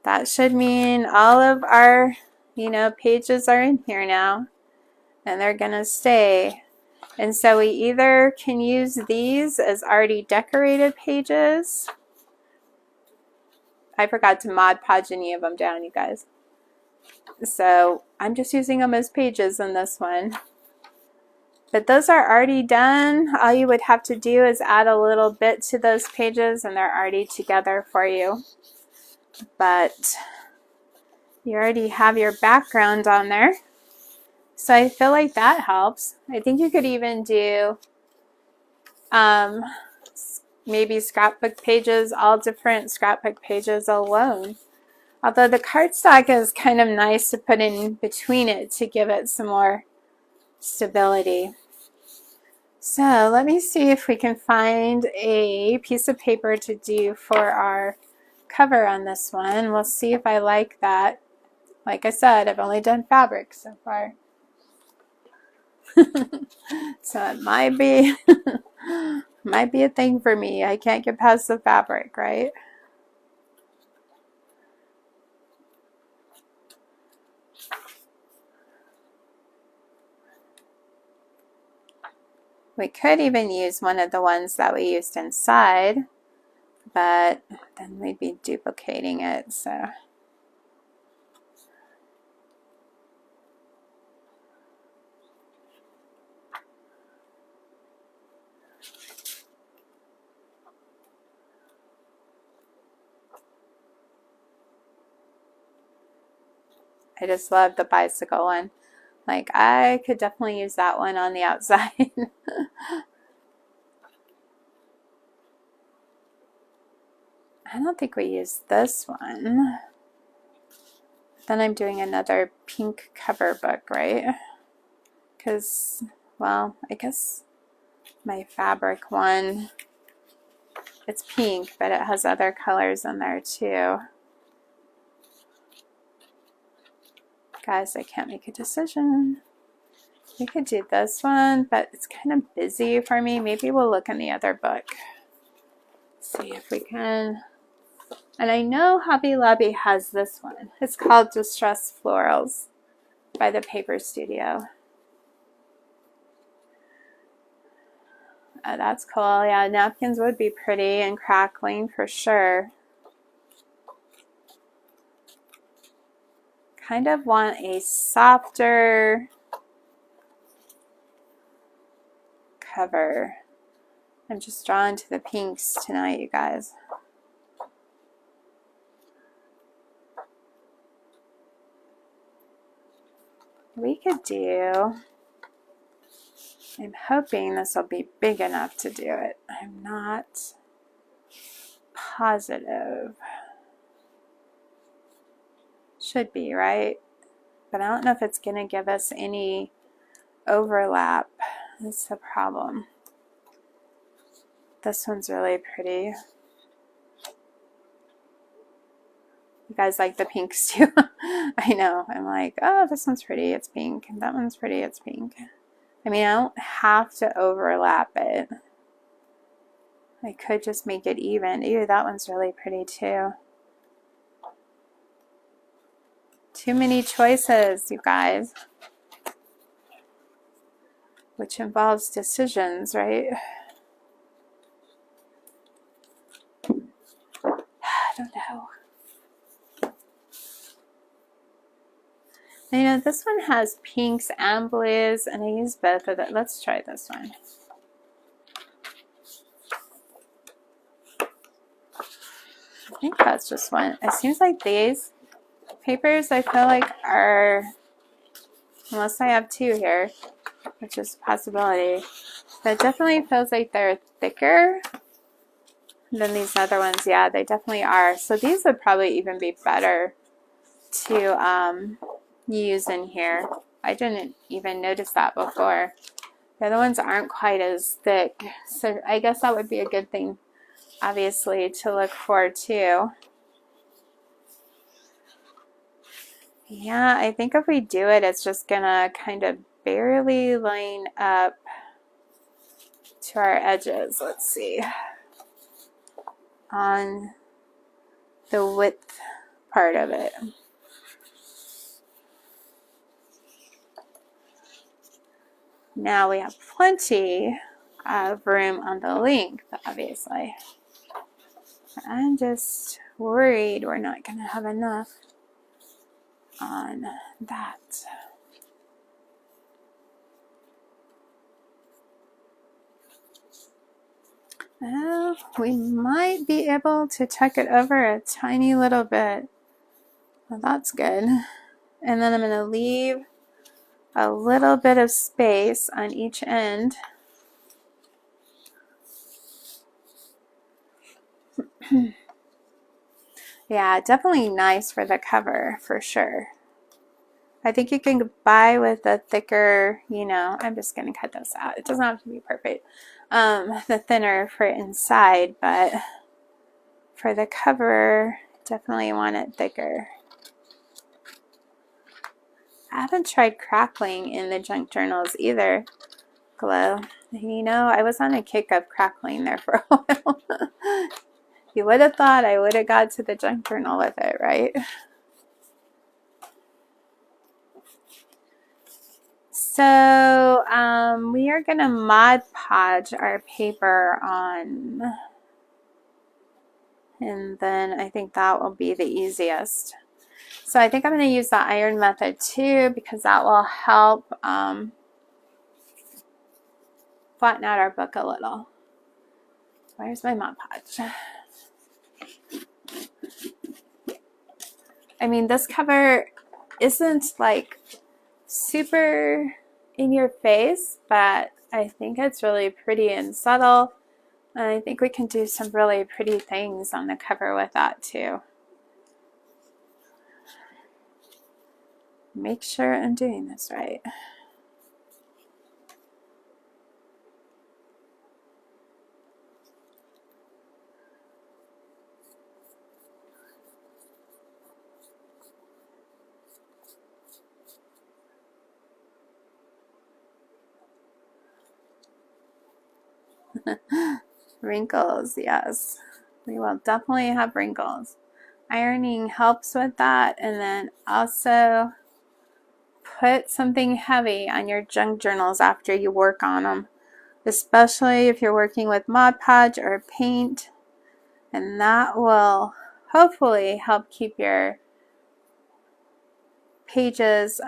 that should mean all of our, you know, pages are in here now, and they're gonna stay. And so we either can use these as already decorated pages. I forgot to Mod Podge any of them down, you guys. So I'm just using them as pages in this one. But those are already done. All you would have to do is add a little bit to those pages and they're already together for you. But you already have your background on there. So I feel like that helps. I think you could even do maybe scrapbook pages, all different scrapbook pages alone. Although the cardstock is kind of nice to put in between it to give it some more stability. So let me see if we can find a piece of paper to do for our cover on this one. We'll see if I like that. Like I said, I've only done fabric so far. So it might be might be a thing for me. I can't get past the fabric, right? We could even use one of the ones that we used inside. but then we'd be duplicating it, so. I just love the bicycle one. Like, I could definitely use that one on the outside. I don't think we used this one. Then I'm doing another pink cover book, right? Because, well, I guess my fabric one, it's pink, but it has other colors in there too. Guys, I can't make a decision. We could do this one, but it's kind of busy for me. Maybe we'll look in the other book. See if we can. And I know Hobby Lobby has this one. It's called Distress Florals by the Paper Studio. Oh, that's cool. Yeah, napkins would be pretty and crackling for sure. Kind of want a softer cover. I'm just drawn to the pinks tonight, you guys. We could do, I'm hoping this will be big enough to do it. I'm not positive. Should be, right? But I don't know if it's going to give us any overlap. That's the problem. This one's really pretty. You guys like the pinks too? I know. I'm like, oh, this one's pretty. It's pink. And that one's pretty. It's pink. I mean, I don't have to overlap it. I could just make it even. Ew, that one's really pretty too. Too many choices, you guys. Which involves decisions, right? I don't know. You know, this one has pinks and blues, and I use both of them. Let's try this one. I think that's just one. It seems like these papers, I feel like, are, unless I have two here, which is a possibility, but it definitely feels like they're thicker than these other ones. Yeah, they definitely are. So these would probably even be better to use in here. I didn't even notice that before. The other ones aren't quite as thick, so I guess that would be a good thing, obviously, to look for too. Yeah, I think if we do it, it's just gonna kind of barely line up to our edges. Let's see. On the width part of it. Now we have plenty of room on the length, obviously. I'm just worried we're not going to have enough on that. Well, we might be able to tuck it over a tiny little bit. Well, that's good. And then I'm going to leave a little bit of space on each end. Yeah, definitely nice for the cover, for sure. I think you can buy with a thicker, you know, I'm just going to cut this out. It doesn't have to be perfect. The thinner for inside, but for the cover, definitely want it thicker. I haven't tried crackling in the junk journals either, Glow. You know, I was on a kick of crackling there for a while. You would have thought I would have got to the junk journal with it, right? So we are going to Mod Podge our paper on and then I think that will be the easiest. So I think I'm going to use the iron method too, because that will help flatten out our book a little. Where's my Mod Podge? I mean, this cover isn't like super in your face, but I think it's really pretty and subtle. And I think we can do some really pretty things on the cover with that too. Make sure I'm doing this right. Wrinkles, yes. We will definitely have wrinkles. Ironing helps with that, and then also put something heavy on your junk journals after you work on them, especially if you're working with Mod Podge or paint, and that will hopefully help keep your pages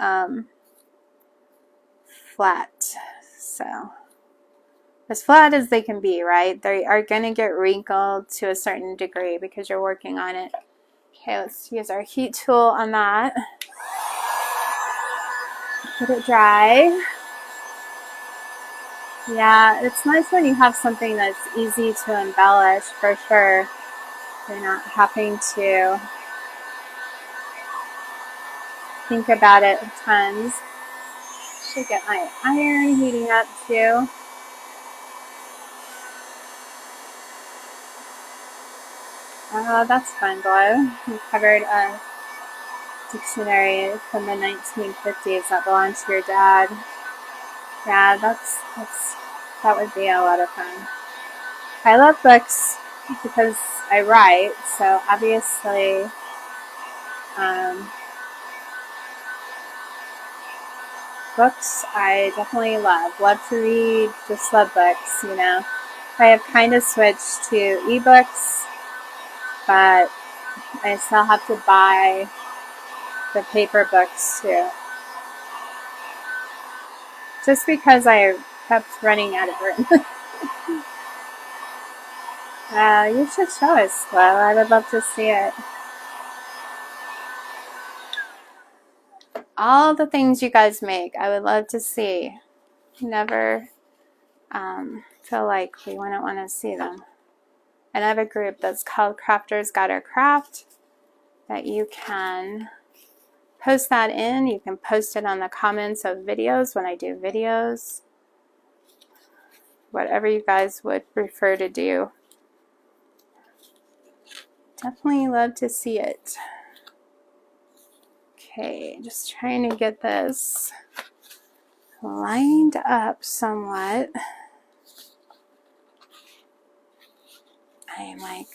flat. So as flat as they can be, right? They are going to get wrinkled to a certain degree because you're working on it. Okay, let's use our heat tool on that. Let it dry. Yeah, it's nice when you have something that's easy to embellish, for sure. You're not having to think about it tons. Should get my iron heating up too. Oh, that's fun, Glow. You covered a dictionary from the 1950s that belonged to your dad. Yeah, that would be a lot of fun. I love books because I write, so obviously books I definitely love. Love to read, just love books, you know. I have kind of switched to ebooks, but I still have to buy the paper books too. Just because I kept running out of room. You should show us, Flo. I would love to see it. All the things you guys make, I would love to see. Never feel like we wouldn't want to see them. And I have a group that's called Crafters Gotta Craft that you can post that in. You can post it on the comments of videos when I do videos. Whatever you guys would prefer to do. Definitely love to see it. Okay, just trying to get this lined up somewhat. I am like,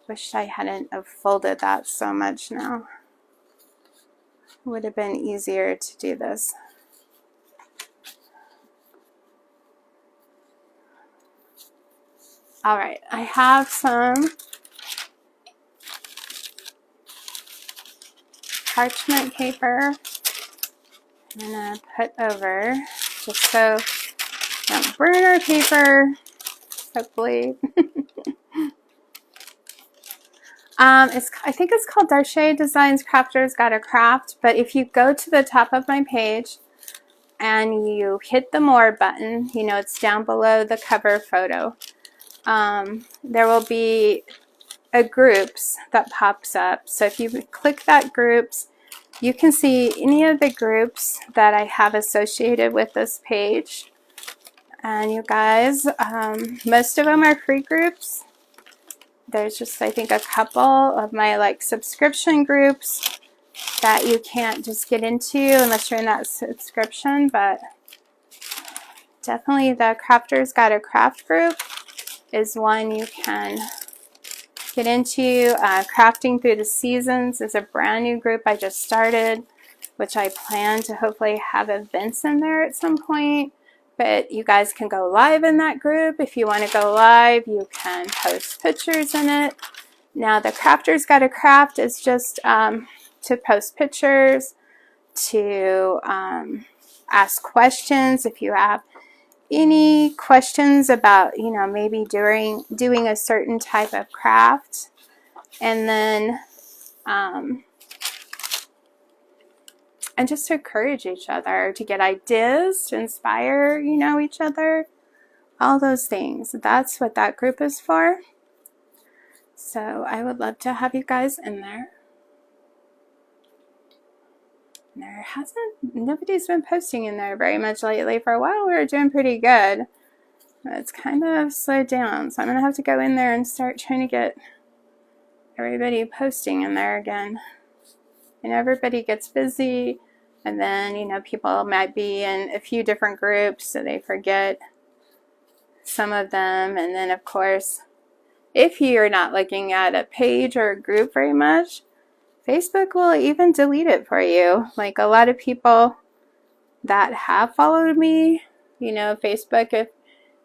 wish I hadn't have folded that so much now. It would have been easier to do this. All right, I have some parchment paper I'm going to put over just so I don't burn our paper, hopefully. I think it's called Darche Designs Crafters Gotta Craft, but if you go to the top of my page and you hit the More button, you know it's down below the cover photo, there will be a groups that pops up. So if you click that groups, you can see any of the groups that I have associated with this page. And you guys, most of them are free groups. There's just, I think, a couple of my like subscription groups that you can't just get into unless you're in that subscription, but definitely the Crafters Gotta Craft group is one you can get into. Crafting Through the Seasons is a brand new group I just started, which I plan to hopefully have events in there at some point. But you guys can go live in that group. If you want to go live, you can post pictures in it. Now, the Crafters Gotta Craft is just to post pictures, to ask questions if you have any questions about, you know, maybe doing a certain type of craft. And then and just to encourage each other, to get ideas, to inspire, you know, each other, all those things. That's what that group is for. So I would love to have you guys in there. Nobody's been posting in there very much lately. For a while we were doing pretty good. It's kind of slowed down. So I'm going to have to go in there and start trying to get everybody posting in there again. And everybody gets busy. And then, you know, people might be in a few different groups, so they forget some of them. And then, of course, if you're not looking at a page or a group very much, Facebook will even delete it for you. Like a lot of people that have followed me, you know, Facebook, if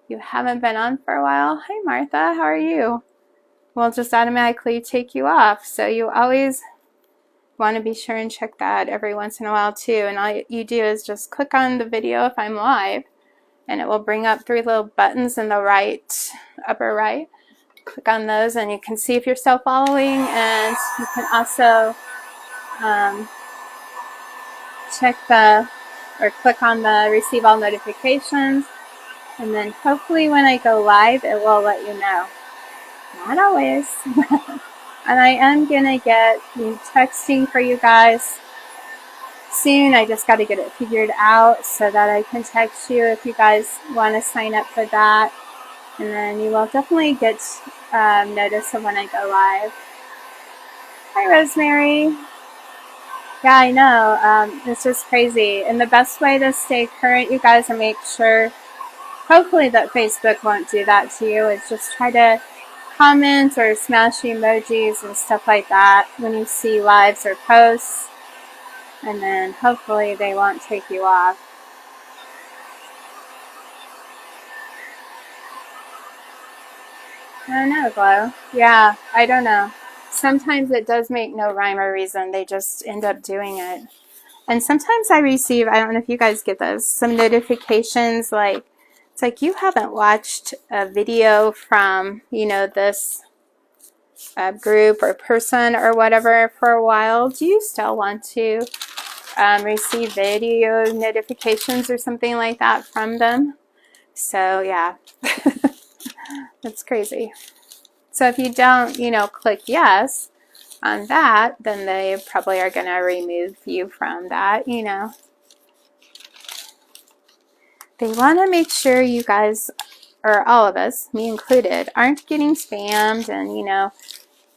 you haven't been on for a while, hi Martha, how are you? Will just automatically take you off. So you always want to be sure and check that every once in a while too. And all you do is just click on the video if I'm live, and it will bring up 3 little buttons in the right, upper right. Click on those and you can see if you're still following, and you can also click on the receive all notifications, and then hopefully when I go live it will let you know. Not always. And I am gonna get texting for you guys soon. I just got to get it figured out so that I can text you if you guys want to sign up for that. And then you will definitely get notice of when I go live. Hi, Rosemary. Yeah, I know. It's just crazy. And the best way to stay current, you guys, and make sure, hopefully, that Facebook won't do that to you, is just try to comment or smash emojis and stuff like that when you see lives or posts. And then hopefully they won't take you off. I don't know, Glow. Yeah, I don't know. Sometimes it does make no rhyme or reason. They just end up doing it. And sometimes I receive, I don't know if you guys get those, some notifications like, it's like you haven't watched a video from, you know, this group or person or whatever for a while. Do you still want to receive video notifications or something like that from them? So yeah, that's crazy. So if you don't, you know, click yes on that, then they probably are going to remove you from that, you know. They want to make sure you guys, or all of us, me included, aren't getting spammed. And, you know,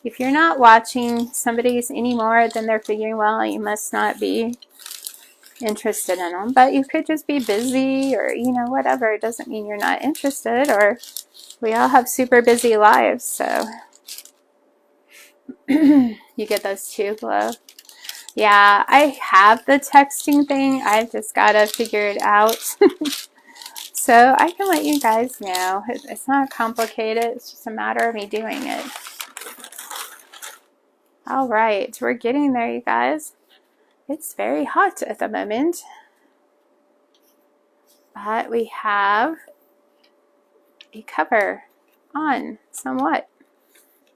if you're not watching somebody's anymore, then they're figuring, well, you must not be interested in them. But you could just be busy or, you know, whatever. It doesn't mean you're not interested, or we all have super busy lives. So you get those too, Glow? Yeah, I have the texting thing. I've just got to figure it out. So I can let you guys know. It's not complicated. It's just a matter of me doing it. All right, we're getting there, you guys. It's very hot at the moment. But we have a cover on somewhat.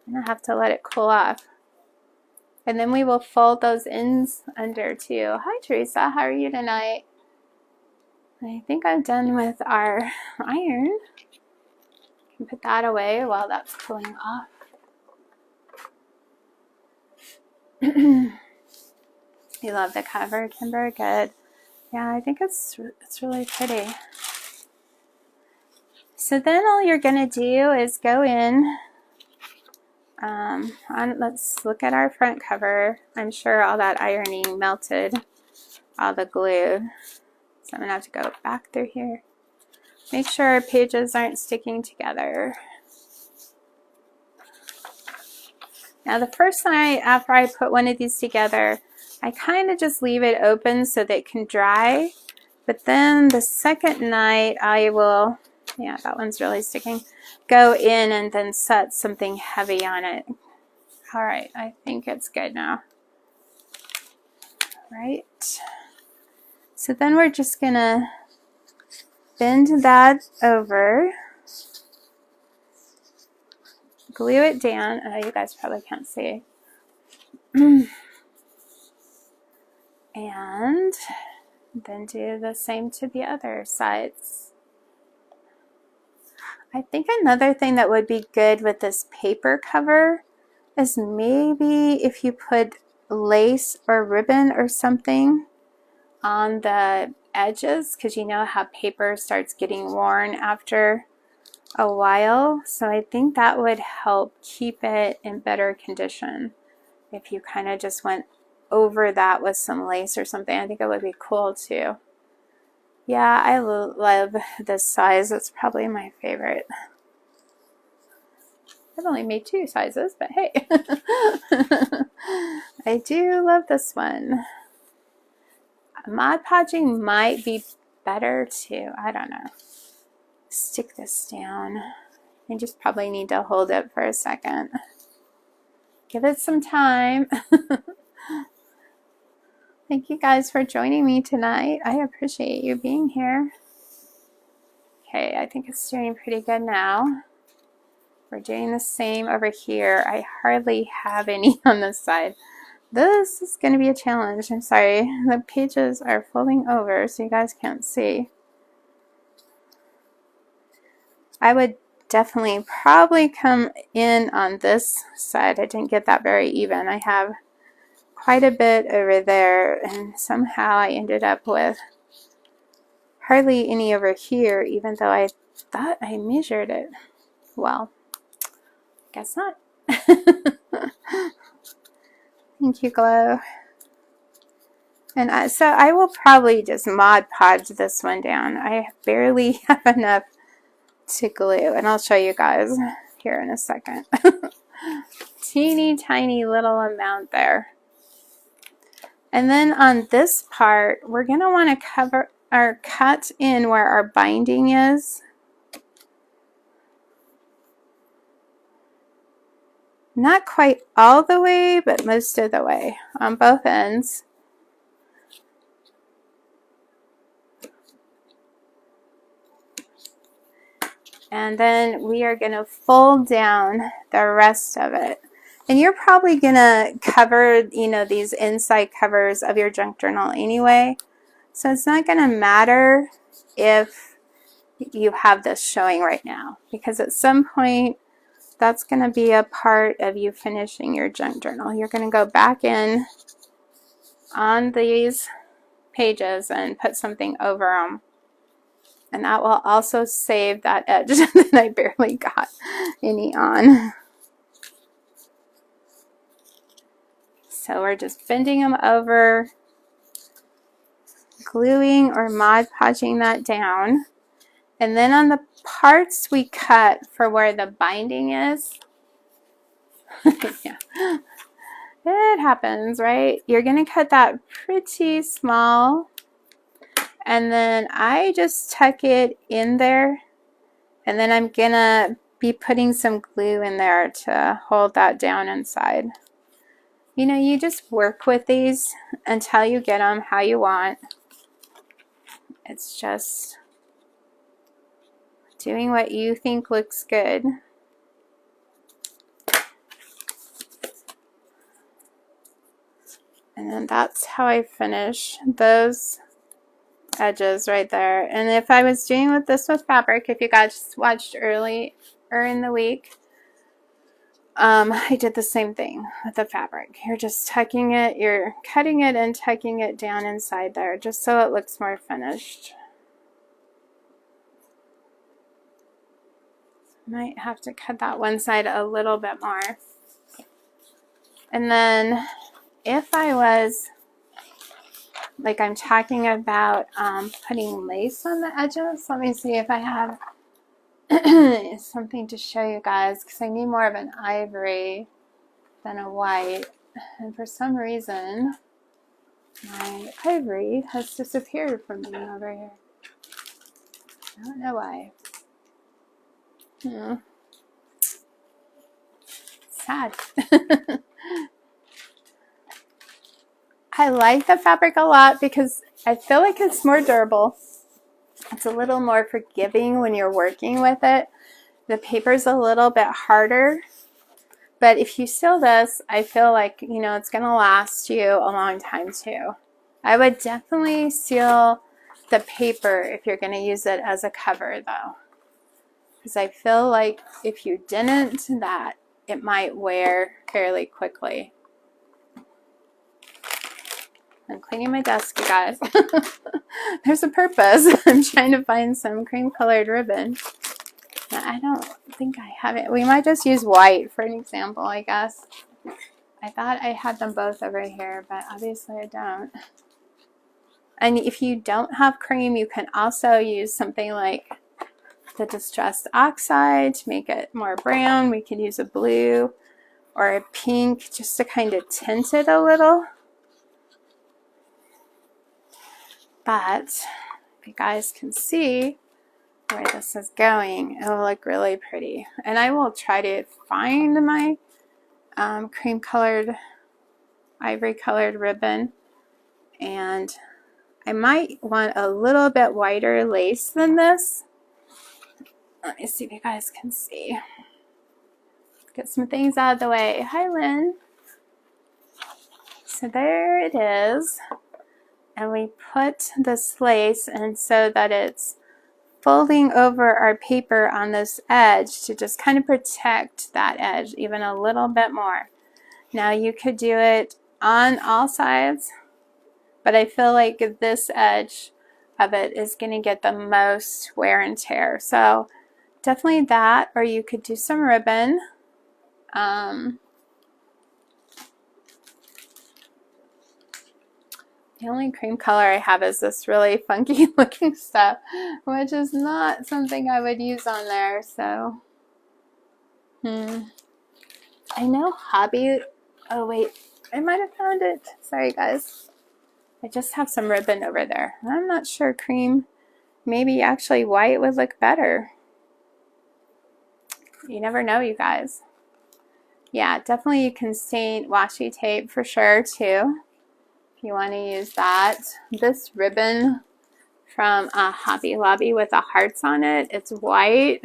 I'm going to have to let it cool off. And then we will fold those ends under too. Hi, Teresa. How are you tonight? I think I'm done with our iron. Can put that away while that's cooling off. You love the cover, Kimber? Good. Yeah, I think it's really pretty. So then all you're going to do is go in. Let's look at our front cover. I'm sure all that ironing melted all the glue. So I'm going to have to go back through here. Make sure our pages aren't sticking together. Now the first night after I put one of these together, I kind of just leave it open so that it can dry But then the second night I will, yeah, that one's really sticking, go in and then set something heavy on it. All right, I think it's good now. Right. So then we're just gonna bend that over, glue it down. Oh, you guys probably can't see. And then do the same to the other sides. I think another thing that would be good with this paper cover is maybe if you put lace or ribbon or something on the edges, because you know how paper starts getting worn after a while. So I think that would help keep it in better condition if you kind of just went over that with some lace or something. I think it would be cool too. Yeah, I love this size. It's probably my favorite. I've only made 2 sizes, but hey. I do love this one. Mod Podging might be better too. I don't know. Stick this down. I just probably need to hold it for a second. Give it some time. Thank you guys for joining me tonight. I appreciate you being here. Okay, I think it's doing pretty good now. We're doing the same over here. I hardly have any on this side. This is going to be a challenge. I'm sorry. The pages are folding over so you guys can't see. I would definitely probably come in on this side. I didn't get that very even. I have quite a bit over there, and somehow I ended up with hardly any over here, even though I thought I measured it. Well, guess not. Thank you, Glow. And so I will probably just Mod Podge this one down. I barely have enough to glue, and I'll show you guys here in a second. Teeny tiny little amount there. And then on this part, we're going to want to cover or cut in where our binding is. Not quite all the way, but most of the way on both ends. And then we are going to fold down the rest of it. And you're probably going to cover, you know, these inside covers of your junk journal anyway. So it's not going to matter if you have this showing right now, because at some point that's going to be a part of you finishing your junk journal. You're going to go back in on these pages and put something over them. And that will also save that edge that I barely got any on. So we're just bending them over, gluing or Mod Podging that down. And then on the parts we cut for where the binding is, yeah, it happens, right? You're going to cut that pretty small. And then I just tuck it in there. And then I'm going to be putting some glue in there to hold that down inside. You know, you just work with these until you get them how you want. It's just doing what you think looks good. And then that's how I finish those edges right there. And if I was doing this with fabric, if you guys watched early or in the week, I did the same thing with the fabric. You're just tucking it, you're cutting it and tucking it down inside there just so it looks more finished. Might have to cut that one side a little bit more. And then if I was, like I'm talking about putting lace on the edges, let me see if I have something to show you guys, because I need more of an ivory than a white. And for some reason, My ivory has disappeared from me over here. I don't know why. Sad. I like the fabric a lot because I feel like it's more durable. It's a little more forgiving when you're working with it. The paper's a little bit harder, but if you seal this, I feel like, you know, it's going to last you a long time too. I would definitely seal the paper if you're going to use it as a cover though, because I feel like if you didn't, that it might wear fairly quickly. I'm cleaning my desk, you guys. There's a purpose. I'm trying to find some cream colored ribbon. I don't think I have it. We might just use white for an example, I guess. I thought I had them both over here, but obviously I don't. And if you don't have cream, you can also use something like the Distressed Oxide to make it more brown. We could use a blue or a pink just to kind of tint it a little. But if you guys can see where this is going, it'll look really pretty. And I will try to find my cream colored, ivory colored ribbon. And I might want a little bit wider lace than this. Let me see if you guys can see. Get some things out of the way. Hi, Lynn. So there it is. And we put this lace in so that it's folding over our paper on this edge to just kind of protect that edge even a little bit more. Now you could do it on all sides, but I feel like this edge of it is going to get the most wear and tear. So definitely that, or you could do some ribbon. The only cream color I have is this really funky looking stuff, which is not something I would use on there, so. I know Hobby, oh wait, I might have found it. Sorry guys. I just have some ribbon over there. I'm not sure cream, maybe actually white would look better. You never know, you guys. Yeah, definitely you can stain washi tape for sure too. You want to use that. This ribbon from Hobby Lobby with the hearts on it, it's white.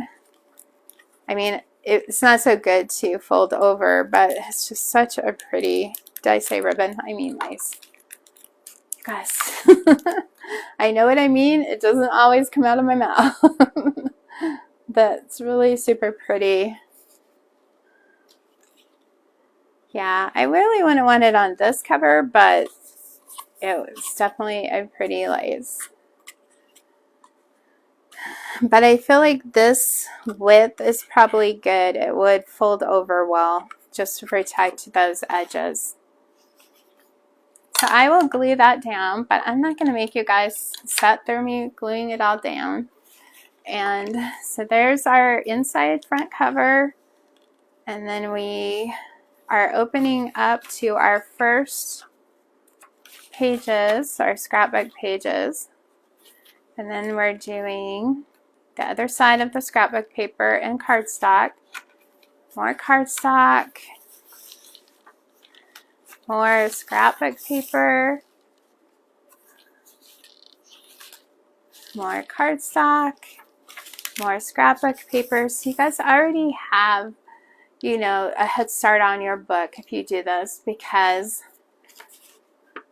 I mean, it's not so good to fold over, but it's just such a pretty, did I say ribbon? I mean lace. Guys, I know what I mean. It doesn't always come out of my mouth. That's really super pretty. Yeah, I really wouldn't want it on this cover, but it was definitely a pretty lace. But I feel like this width is probably good. It would fold over well just to protect those edges. So I will glue that down, but I'm not going to make you guys sit through me gluing it all down. And so there's our inside front cover. And then we are opening up to our first pages, our scrapbook pages, and then we're doing the other side of the scrapbook paper and cardstock, more cardstock, more scrapbook paper, more cardstock, more scrapbook paper. So you guys already have, you know, a head start on your book if you do this because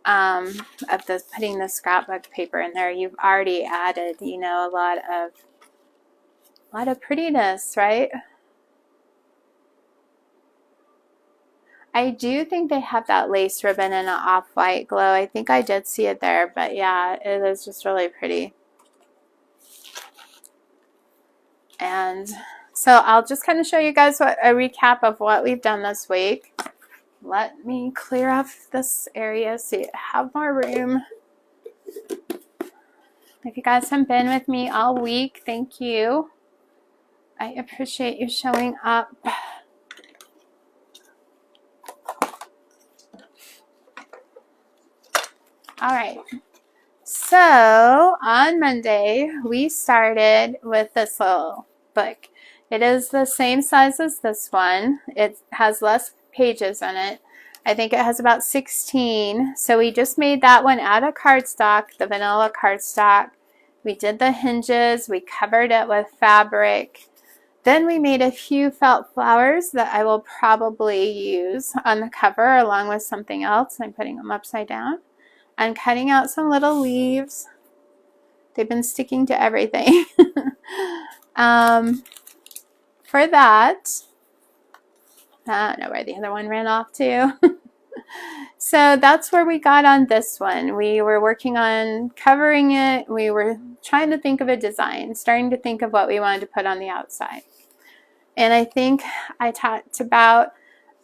of this, putting the scrapbook paper in there. You've already added, you know, a lot of prettiness, right? I do think they have that lace ribbon in an off-white glow. I think I did see it there, but yeah, it is just really pretty. And so I'll just kind of show you guys a recap of what we've done this week. Let me clear off this area so you have more room. If you guys have been with me all week, thank you. I appreciate you showing up. So on Monday, we started with this little book. It is the same size as this one. It has less pages in it. I think it has about 16. So we just made that one out of cardstock, the vanilla cardstock. We did the hinges. We covered it with fabric. Then we made a few felt flowers that I will probably use on the cover along with something else. I'm putting them upside down. I'm cutting out some little leaves. They've been sticking to everything. For that, I don't know where the other one ran off to. So that's where we got on this one. We were working on covering it. We were trying to think of a design, starting to think of what we wanted to put on the outside. And I think I talked about,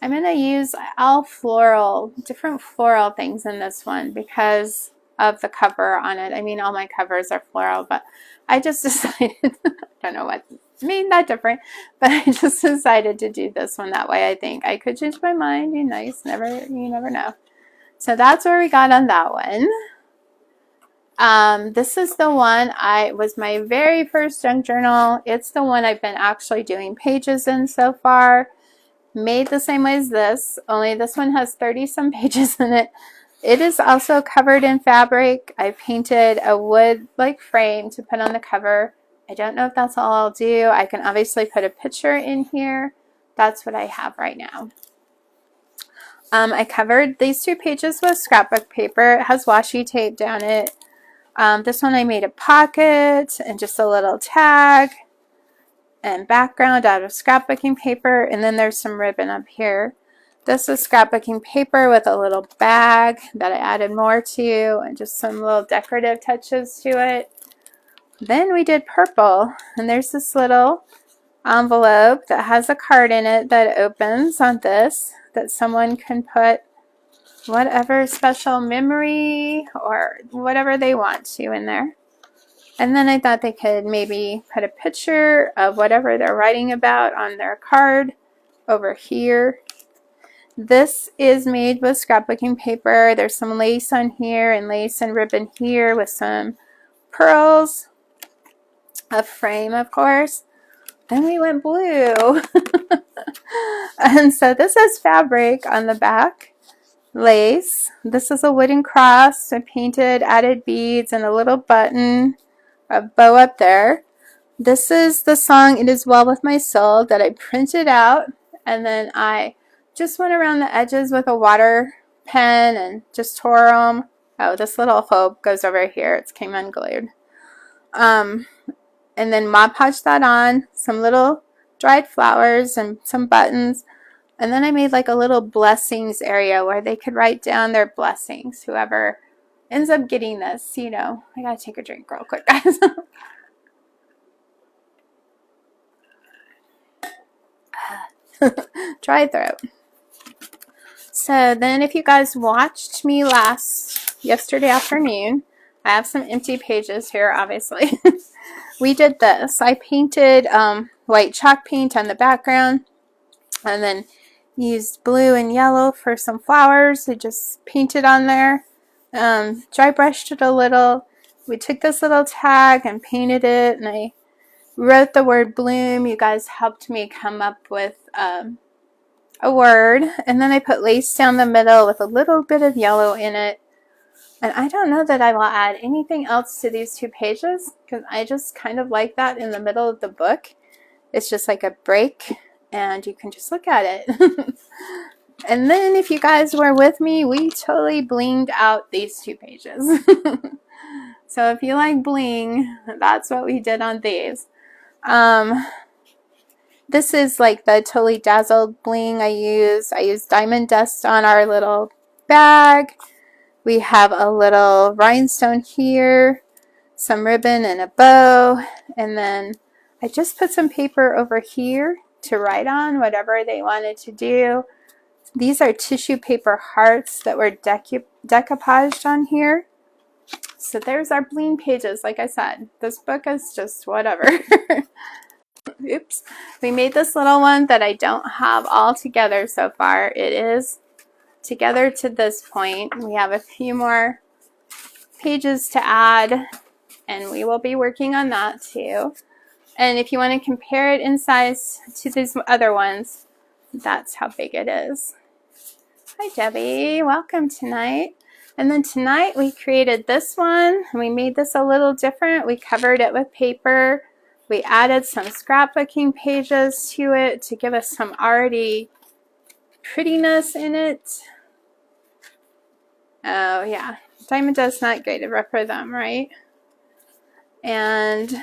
I'm going to use all floral, different floral things in this one because of the cover on it. I mean, all my covers are floral, but I just decided, I don't know what made that different, but I just decided to do this one that way. I think I could change my mind. You never know. So that's where we got on that one. This is the one was my very first junk journal. It's the one I've been actually doing pages in so far. Made the same way as this, only this one has 30 some pages in it. It is also covered in fabric. I painted a wood like frame to put on the cover. I don't know if that's all I'll do. I can obviously put a picture in here. That's what I have right now. I covered these 2 pages with scrapbook paper. It has washi tape down it. This one I made a pocket and just a little tag and background out of scrapbooking paper, and then there's some ribbon up here. This is scrapbooking paper with a little bag that I added more to and just some little decorative touches to it. Then we did purple, and there's this little envelope that has a card in it that opens on this, that someone can put whatever special memory or whatever they want to in there. And then I thought they could maybe put a picture of whatever they're writing about on their card over here. This is made with scrapbooking paper. There's some lace on here and lace and ribbon here with some pearls. A frame, of course. Then we went blue. And so this is fabric on the back. Lace. This is a wooden cross. I painted, added beads, and a little button, a bow up there. This is the song It Is Well With My Soul that I printed out, and then I just went around the edges with a water pen and just tore them. Oh, this little hope goes over here. It came unglued. And then Mod Podged that on, some little dried flowers and some buttons. And then I made like a little blessings area where they could write down their blessings, whoever ends up getting this, you know. I gotta take a drink real quick, guys. Dry throat. So then if you guys watched me yesterday afternoon, I have some empty pages here, obviously. We did this. I painted white chalk paint on the background and then used blue and yellow for some flowers. I just painted on there. Dry brushed it a little. We took this little tag and painted it, and I wrote the word bloom. You guys helped me come up with a word, and then I put lace down the middle with a little bit of yellow in it. And I don't know that I will add anything else to these 2 pages because I just kind of like that in the middle of the book. It's just like a break and you can just look at it. And then if you guys were with me, we totally blinged out these 2 pages. So if you like bling, that's what we did on these. This is like the Totally Dazzled bling I used. I used diamond dust on our little bag. We have a little rhinestone here, some ribbon and a bow, and then I just put some paper over here to write on whatever they wanted to do. These are tissue paper hearts that were decoupaged on here. So there's our bling pages. Like I said, this book is just whatever. Oops. We made this little one that I don't have all together so far. It is together to this point. We have a few more pages to add, and we will be working on that too. And if you want to compare it in size to these other ones, that's how big it is. Hi Debbie, welcome tonight. And then tonight we created this one, and we made this a little different. We covered it with paper. We added some scrapbooking pages to it to give us some already prettiness in it. Oh yeah, Diamond Does not great for them, right? And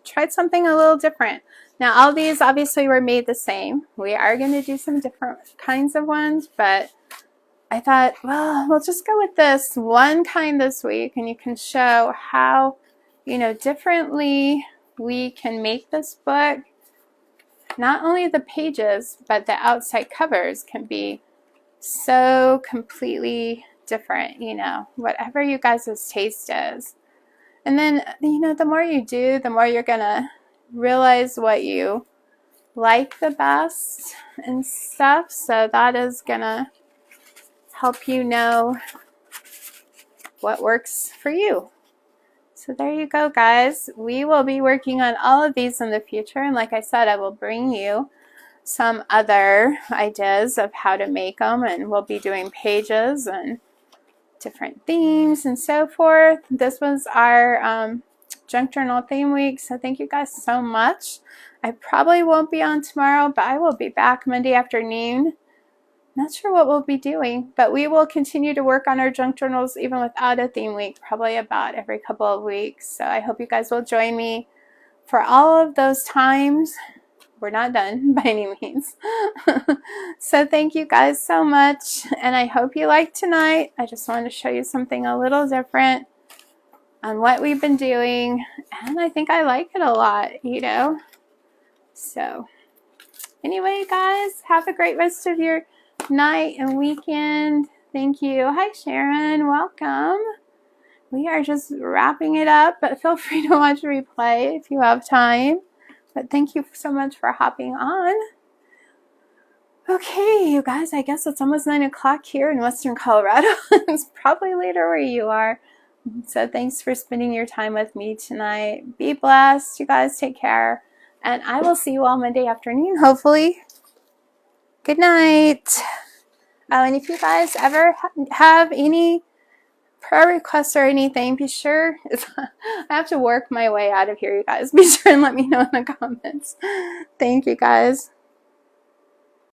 tried something a little different. Now all these obviously were made the same. We are going to do some different kinds of ones, but I thought, well, we'll just go with this one kind this week, and you can show how, you know, differently we can make this book. Not only the pages, but the outside covers can be so completely different, you know, whatever you guys' taste is. And then, you know, the more you do, the more you're going to realize what you like the best and stuff. So that is going to help you know what works for you. So there you go, guys. We will be working on all of these in the future. And like I said, I will bring you some other ideas of how to make them. And we'll be doing pages and different themes and so forth. This was our junk journal theme week, so thank you guys so much. I probably won't be on tomorrow, but I will be back Monday afternoon. Not sure what we'll be doing, but we will continue to work on our junk journals even without a theme week, probably about every couple of weeks. So I hope you guys will join me for all of those times. We're not done by any means. So thank you guys so much, and I hope you liked tonight. I just wanted to show you something a little different on what we've been doing, and I think I like it a lot, you know. So anyway, guys, have a great rest of your night and weekend. Thank you. Hi Sharon, welcome. We are just wrapping it up, but feel free to watch a replay if you have time. But thank you so much for hopping on. Okay, you guys, I guess it's almost 9 o'clock here in Western Colorado. It's probably later where you are. So thanks for spending your time with me tonight. Be blessed. You guys take care. And I will see you all Monday afternoon, hopefully. Good night. Oh, and if you guys ever have any prayer requests or anything, be sure, I have to work my way out of here, you guys. Be sure and let me know in the comments. Thank you, guys.